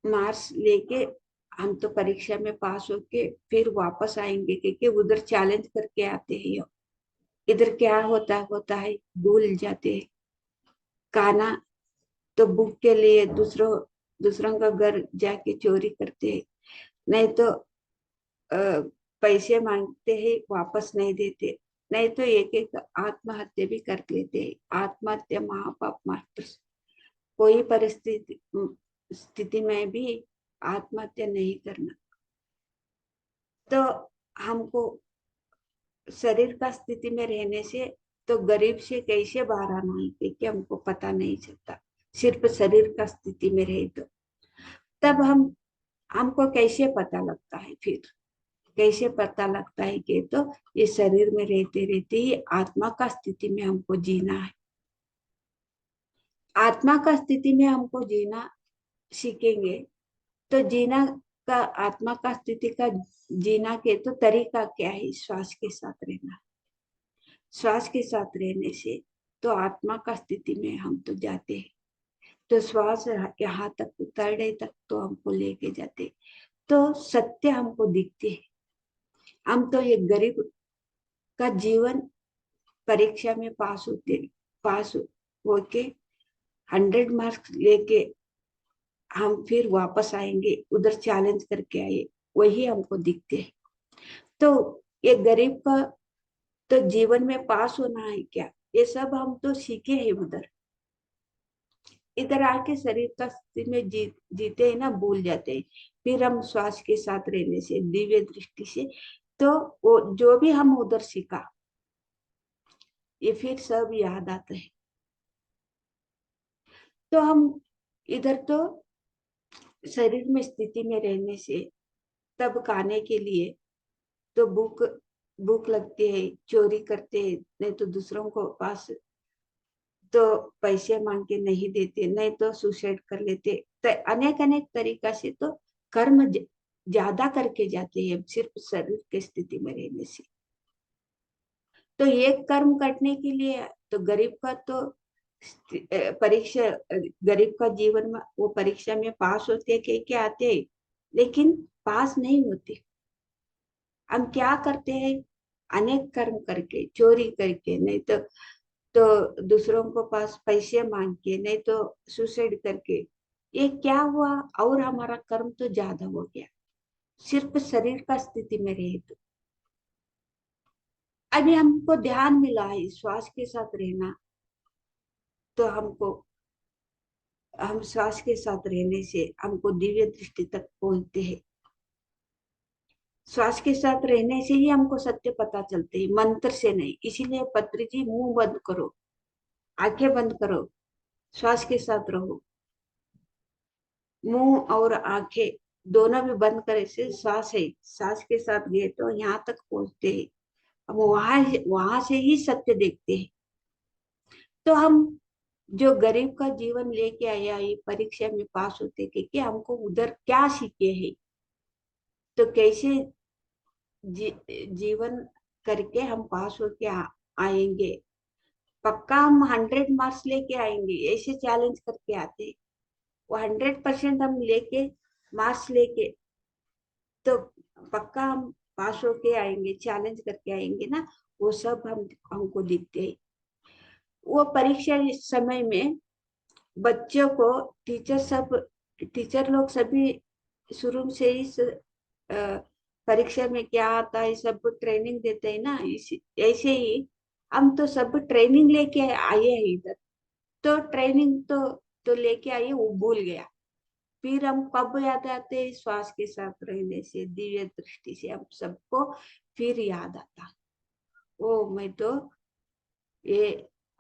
मार्क्स लेके हम तो परीक्षा में पास होके फिर वापस आएंगे, क्योंकि उधर चैलेंज करके आते हैं। इधर क्या होता है भूल जाते हैं। खाना तो भूख के लिए दूसरों का घर जाके चोरी करते हैं, नहीं तो पैसे मांगते हैं वापस नहीं देते, नहीं तो एक एक आत्महत्या भी कर लेते हैं। आत्महत्या महापाप मास्टर। कोई परिस्थिति स्थिति में भी आत्महत्या नहीं करना। तो हमको शरीर का स्थिति में रहने से तो गरीब से कैसे बाहर आना है, क्योंकि हमको पता नहीं चलता। सिर्फ शरीर का स्थिति में रहे तो तब हमको कैसे पता लगता है, फिर कैसे पता लगता है कि तो ये शरीर में रहते रहते ही आत्मा का स्थिति में हमको जीना है। आत्मा का स्थिति में हमको जीना सीखेंगे तो जीना का, आत्मा का स्थिति का जीना के तो तरीका क्या है? श्वास के साथ रहना। श्वास के साथ रहने से तो आत्मा का स्थिति में हम तो जाते हैं। तो श्वास यहाँ तक उतरने तक तो हमको लेके जाते, तो सत्य हमको दिखते है। हम तो ये गरीब का जीवन परीक्षा में पास होके 100 मार्क्स लेके हम फिर वापस आएंगे, उधर चैलेंज करके आए, वही हमको दिखते हैं। तो ये गरीब का तो जीवन में पास होना है क्या, ये सब हम तो सीखे हैं उधर। इधर आके शरीर का स्थिति में जीते हैं ना, भूल जाते हैं। फिर हम श्वास के साथ रहने से, दिव्य दृष्टि से, तो वो जो भी हम उधर सीखा ये फिर सब याद आता है। तो हम इधर तो शरीर में स्थिति में रहने से तब खाने के लिए तो भूख भूख लगती है, चोरी करते हैं, नहीं तो दूसरों को पास तो पैसे मांग के नहीं देते, नहीं तो सुसाइड कर लेते। तो अनेक अनेक तरीका से तो कर्म ज्यादा करके जाते हैं सिर्फ शरीर की स्थिति में रहने से। तो एक कर्म करने के लिए तो गरीब का तो परीक्षा, गरीब का जीवन में वो परीक्षा में पास होते के आते हैं, लेकिन पास नहीं होते। हम क्या करते हैं? अनेक कर्म करके, चोरी करके, नहीं तो दूसरों को पास पैसे मांग के, नहीं तो सुसाइड करके, ये क्या हुआ? और हमारा कर्म तो ज्यादा हो गया सिर्फ शरीर का स्थिति में रहे तो। अभी हमको ध्यान मिला है श्वास के साथ रहना, तो हम श्वास के साथ रहने से हमको दिव्य दृष्टि तक पहुंचते हैं। श्वास के साथ रहने से ही हमको सत्य पता चलते है, मंत्र से नहीं। इसीलिए पत्री जी, मुंह बंद करो, आंखें बंद करो, श्वास के साथ रहो। मुंह और आंखें दोनों भी बंद करे से श्वास है, श्वास के साथ गए तो यहाँ तक पहुंचते हैं। हम वहां से ही सत्य देखते हैं। तो हम जो गरीब का जीवन लेके आया, ये परीक्षा में पास होते कि हमको उधर क्या सीखे हैं, तो कैसे जीवन करके हम पास होके आएंगे। पक्का हम 100 मार्क्स लेके आएंगे, ऐसे चैलेंज करके आते। वो 100% हम लेके मार्क्स लेके तो पक्का हम पास होके आएंगे, चैलेंज करके आएंगे ना। वो सब हमको दिखते हैं। वो परीक्षा इस समय में बच्चों को टीचर लोग सभी शुरू से इस परीक्षा में क्या आता है सब ट्रेनिंग देते हैं ना। ऐसे ही हम तो सब ट्रेनिंग लेके आए हैं इधर। तो ट्रेनिंग तो लेके आए, वो भूल गया। फिर हम कब याद आते हैं? श्वास के साथ रहने से, दिव्य दृष्टि से हम सबको फिर याद आता। ओ मैं तो ये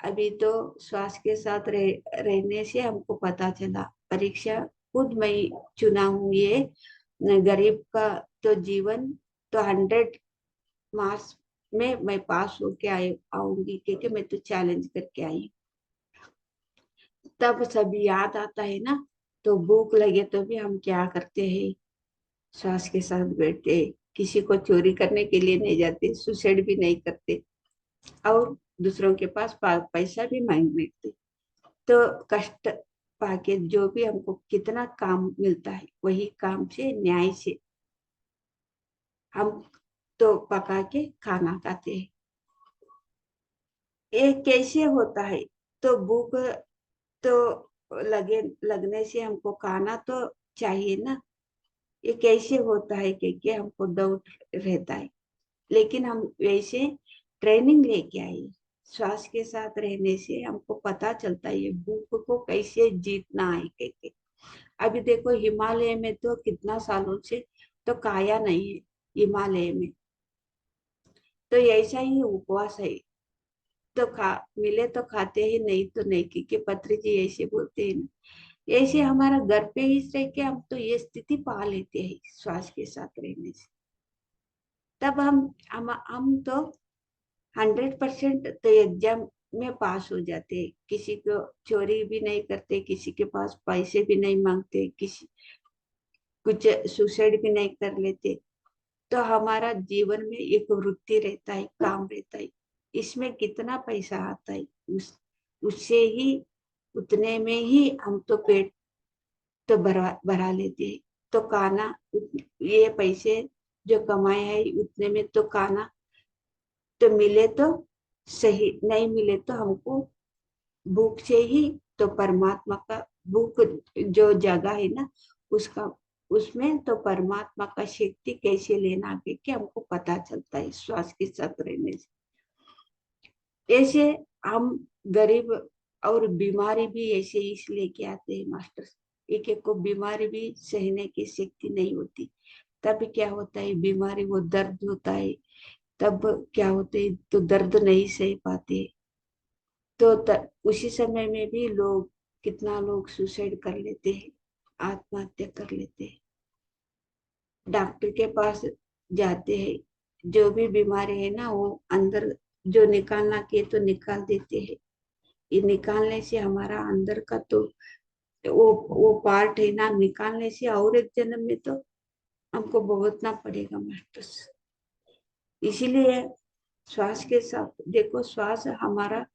अभी तो श्वास के साथ रहने से हमको पता चला, परीक्षा खुद मैं चुना हूँ। ये गरीब का तो जीवन तो 100 मार्क्स में मैं पास होके आऊंगी, क्योंकि मैं तो चैलेंज करके आई। तब सब याद आता है ना। तो भूख लगे तो भी हम क्या करते हैं? श्वास के साथ बैठते, किसी को चोरी करने के लिए नहीं जाते, सुसाइड भी नहीं करते, और दूसरों के पास पैसा भी मांग लेते। तो कष्ट पाके जो भी हमको कितना काम मिलता है वही काम से न्याय से हम तो पका के खाना खाते हैं। ये कैसे होता है? तो भूख तो लगने से हमको खाना तो चाहिए ना। ये कैसे होता है कि हमको डाउट रहता है। लेकिन हम वैसे ट्रेनिंग लेके आए, श्वास के साथ रहने से हमको पता चलता है ये भूख को कैसे जीतना है के। अभी देखो हिमालय में तो कितना सालों से तो काया नहीं है हिमालय में। तो ऐसा ही उपवास है, तो खा मिले तो खाते ही, नहीं तो नहीं, क्योंकि पत्री जी ऐसे बोलते हैं ना। ऐसे हमारा घर पे ही रह के हम तो ये स्थिति पा लेते हैं श्वास के साथ रहने से। तब हम तो 100% तो एग्जाम में पास हो जाते हैं। किसी को चोरी भी नहीं करते, किसी के पास पैसे भी नहीं मांगते, किसी कुछ सुसाइड भी नहीं कर लेते। तो हमारा जीवन में एक वृत्ति रहता है, काम रहता है। इसमें कितना पैसा आता है उससे ही, उतने में ही हम तो पेट तो भरा लेते हैं। तो खाना ये पैसे जो कमाए हैं उतने में तो खाना तो मिले तो सही, नहीं मिले तो हमको भूख से ही तो परमात्मा का भूख जो जगह है ना उसका, उसमें तो परमात्मा का शक्ति कैसे लेना के हमको पता चलता है श्वास के साथ रहने से। ऐसे हम गरीब और बीमारी भी ऐसे इसलिए के आते हैं मास्टर। एक एक को बीमारी भी सहने की शक्ति नहीं होती। तब क्या होता है बीमारी, वो दर्द होता है। तब क्या होते है तो दर्द नहीं सह पाते। तो उसी समय में भी लोग, कितना लोग सुसाइड कर लेते हैं, आत्महत्या कर लेते हैं। डॉक्टर के पास जाते हैं, जो भी बीमारी है ना वो अंदर जो निकालना के तो निकाल देते हैं। ये निकालने से हमारा अंदर का तो वो पार्ट है ना, निकालने से और एक जन्म में तो हमको भुगतना पड़ेगा मास्टर्स। इसीलिए श्वास के साथ देखो, श्वास हमारा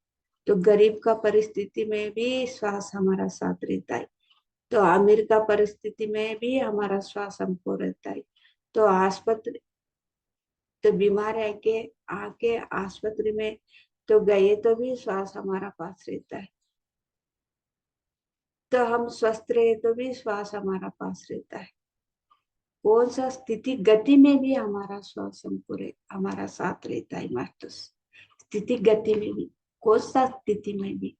तो गरीब का परिस्थिति में भी श्वास हमारा साथ रहता है। तो अमीर का परिस्थिति में भी हमारा श्वास हमको रहता है। तो आस्पत्रि तो बीमार है के आके आस्पत्रि में तो गए तो भी श्वास हमारा पास रहता है। तो हम स्वस्थ रहे तो भी श्वास हमारा पास रहता है। कौन सा स्थिति गति में भी हमारा श्वास हमको हमारा साथ रहता है मास्टर। स्थिति गति में भी, कौन सा स्थिति में भी,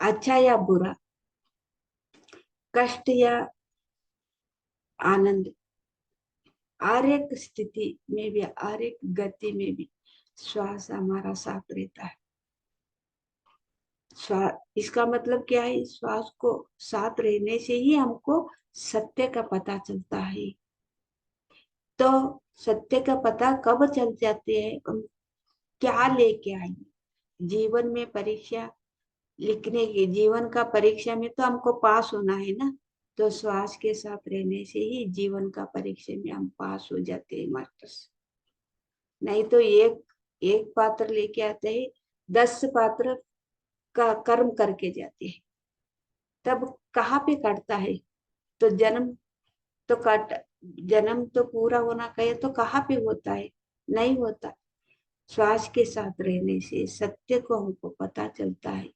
अच्छा या बुरा, कष्ट या आनंद, हर एक स्थिति में भी, हर एक गति में भी श्वास हमारा साथ रहता है। श्वास, इसका मतलब क्या है? श्वास को साथ रहने से ही हमको सत्य का पता चलता है। तो सत्य का पता कब चल जाते हैं? हम क्या लेके आएंगे जीवन में? परीक्षा लिखने की, जीवन का परीक्षा में तो हमको पास होना है ना। तो श्वास के साथ रहने से ही जीवन का परीक्षा में हम पास हो जाते हैं मास्टर्स। नहीं तो एक एक पात्र लेके आते हैं, 10 पात्र का कर्म करके जाते हैं। तब कहाँ पे कटता है? तो जन्म तो कट जन्म तो पूरा होना कहे तो कहाँ पे होता है? नहीं होता। श्वास के साथ रहने से सत्य को हमको पता चलता है।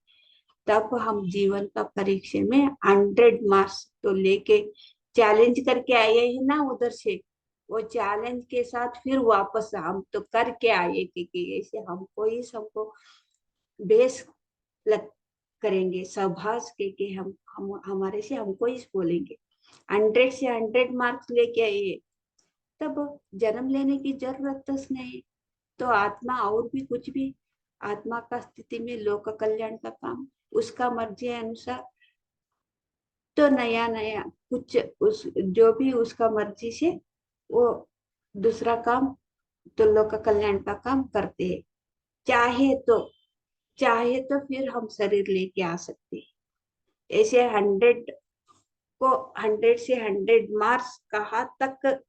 तब हम जीवन का परीक्षा में 100 मार्क्स तो लेके चैलेंज करके आए हैं ना उधर से। वो चैलेंज के साथ फिर वापस हम तो करके आए, क्योंकि ऐसे हमको ही सबको बेस लग करेंगे शाबाश के हम हमारे से हमको ही बोलेंगे। 100 से 100 मार्क्स लेके आइए, तब जन्म लेने की जरूरत तो नहीं। तो आत्मा और भी कुछ भी, आत्मा का स्थिति में लोक कल्याण का काम उसका मर्जी अनुसार तो नया नया कुछ उस जो भी उसका मर्जी से वो दूसरा काम तो लोक कल्याण का काम करते हैं। चाहे तो चाहे तो फिर हम शरीर लेके आ सकते हैं। ऐसे 100 से 100 मार्क्स कहाँ तक?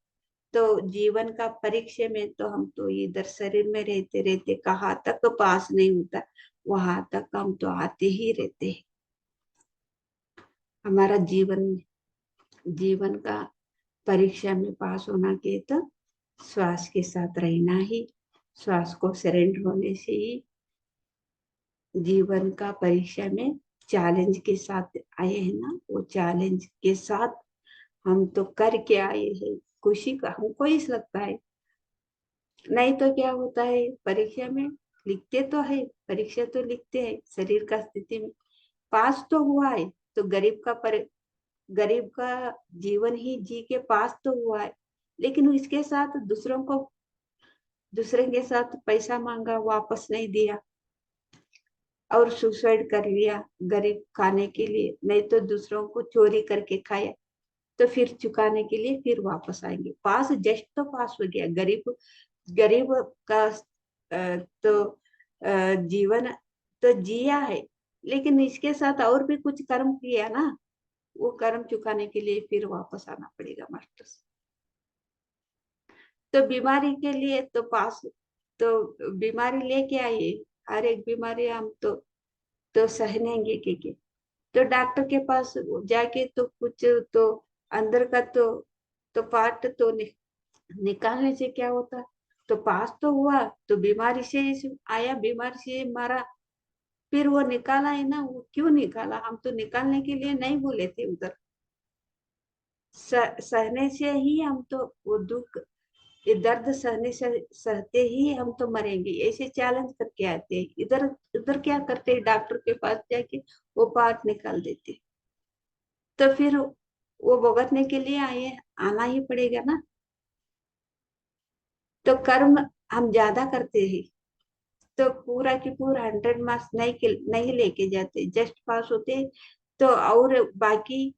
तो जीवन का परीक्षा में तो हम तो इधर शरीर में रहते रहते कहाँ तक पास नहीं होता, वहां तक हम तो आते ही रहते हैं। हमारा जीवन का परीक्षा में पास होना के तो श्वास के साथ रहना ही, श्वास को सरेंडर होने से ही जीवन का परीक्षा में चैलेंज के साथ आए हैं ना, वो चैलेंज के साथ हम तो करके आए हैं। खुशी का हमको ही लगता है, नहीं तो क्या होता है परीक्षा में लिखते तो है, परीक्षा तो लिखते हैं शरीर का स्थिति में पास तो हुआ है, तो गरीब का जीवन ही जी के पास तो हुआ है, लेकिन इसके साथ दूसरे के साथ पैसा मांगा वापस नहीं दिया और सुसाइड कर लिया गरीब खाने के लिए, नहीं तो दूसरों को चोरी करके खाया, तो फिर चुकाने के लिए फिर वापस आएंगे। पास जस्ट तो पास हो गया, गरीब गरीब का तो जीवन तो जिया है, लेकिन इसके साथ और भी कुछ कर्म किया ना, वो कर्म चुकाने के लिए फिर वापस आना पड़ेगा मास्टर। तो बीमारी के लिए तो पास, तो बीमारी लेके आइए, हर एक बीमारी हम तो सहनेंगे के तो डॉक्टर के पास जाके तो कुछ तो अंदर का तो पार्ट तो निकालने से क्या होता, तो पास तो हुआ, तो बीमारी से आया, बीमारी से मारा, फिर वो निकाला है ना, वो क्यों निकाला, हम तो निकालने के लिए नहीं बोले थे उधर, सहने से ही हम तो वो दुख, ये दर्द सहते ही हम तो मरेंगे, ऐसे चैलेंज करके आते हैं। इधर इधर क्या करते हैं, डॉक्टर के पास जाके वो पार्ट निकाल देते, तो फिर वो भुगतने के लिए आना ही पड़ेगा ना। तो कर्म हम ज्यादा करते हैं, तो पूरा की पूरा 100 मार्क्स नहीं लेके जाते, जस्ट पास होते, तो और बाकी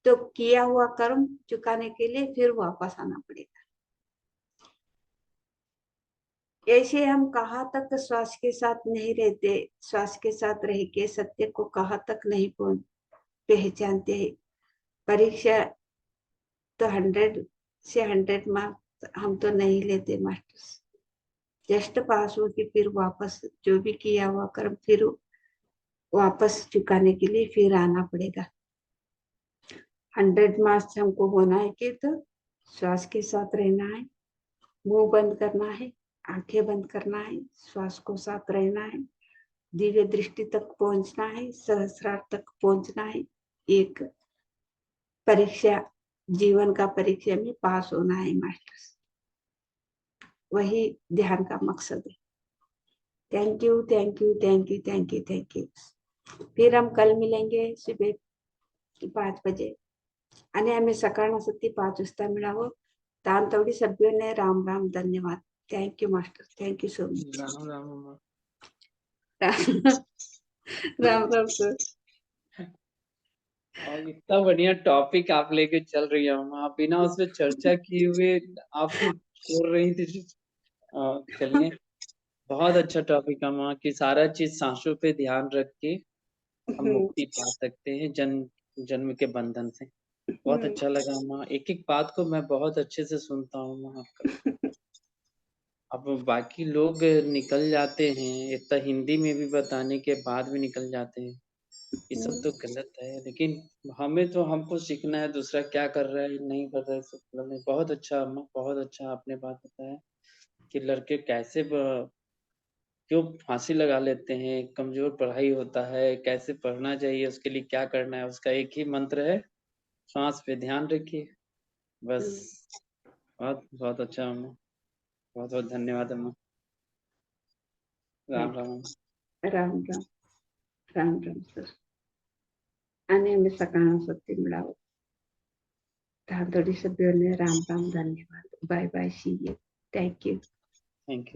तो किया हुआ कर्म चुकाने के लिए फिर वापस आना पड़ेगा। ऐसे हम कहाँ तक श्वास के साथ नहीं रहते, श्वास के साथ रह के सत्य को कहाँ तक नहीं पहचानते। परीक्षा तो 100 से 100 मार्क्स हम तो नहीं लेते मास्टर्स, जस्ट पास हो के फिर वापस जो भी किया हुआ कर्म फिर वापस चुकाने के लिए फिर आना पड़ेगा। 100 मार्क्स हमको होना है कि तो श्वास के साथ रहना है, मुंह बंद करना है, आंखें बंद करना है, श्वास को साथ रहना है, दिव्य दृष्टि तक पहुंचना है, सहस्रार तक पहुंचना है। एक परीक्षा, जीवन का परीक्षा में पास होना है मास्टर्स, वही ध्यान का मकसद है। Thank you thank you thank you thank you thank you. फिर हम कल मिलेंगे सुबह 5 बजे आणि आम्ही सकाळ सत्ती 5 वाजता मिळावं। तांतवडी सभ्योने राम राम धन्यवाद। Thank you master, thank you so much. Ram Ram Amma. Ram Ram sir. और इतना बढ़िया टॉपिक आप लेके चल रही है अम्मा, आप बिना उस पर चर्चा किए हुए आप छोड़ रही थी। चलिए, बहुत अच्छा टॉपिक अम्मा कि सारा चीज सांसों पे ध्यान रख के हम मुक्ति पा सकते हैं जन्म जन्म के बंधन से। बहुत अच्छा लगा अम्मा, एक एक बात को मैं बहुत अच्छे से सुनता हूँ अम्मा आपका। अब बाकी लोग निकल जाते हैं, इतना हिंदी में भी बताने के बाद भी निकल जाते हैं, ये सब तो गलत है। लेकिन हमें तो हमको सीखना है दूसरा क्या कर रहा है नहीं कर रहा है, सब गलत है। बहुत अच्छा अम्मा, बहुत अच्छा आपने बात बताया कि लड़के कैसे क्यों फांसी लगा लेते हैं, कमजोर पढ़ाई होता है, कैसे पढ़ना चाहिए, उसके लिए क्या करना है, उसका एक ही मंत्र है, सांस पे ध्यान रखिए बस। बहुत बहुत अच्छा अम्मा, बहुत बहुत धन्यवाद अम्मा। राम राम अम्मा। राम राम, राम राम सर। आणि आम्ही सकाळ सत्ती मिळावं। तांतवडी सभ्योने राम राम धन्यवाद। Bye bye, see you, thank you. Thank you.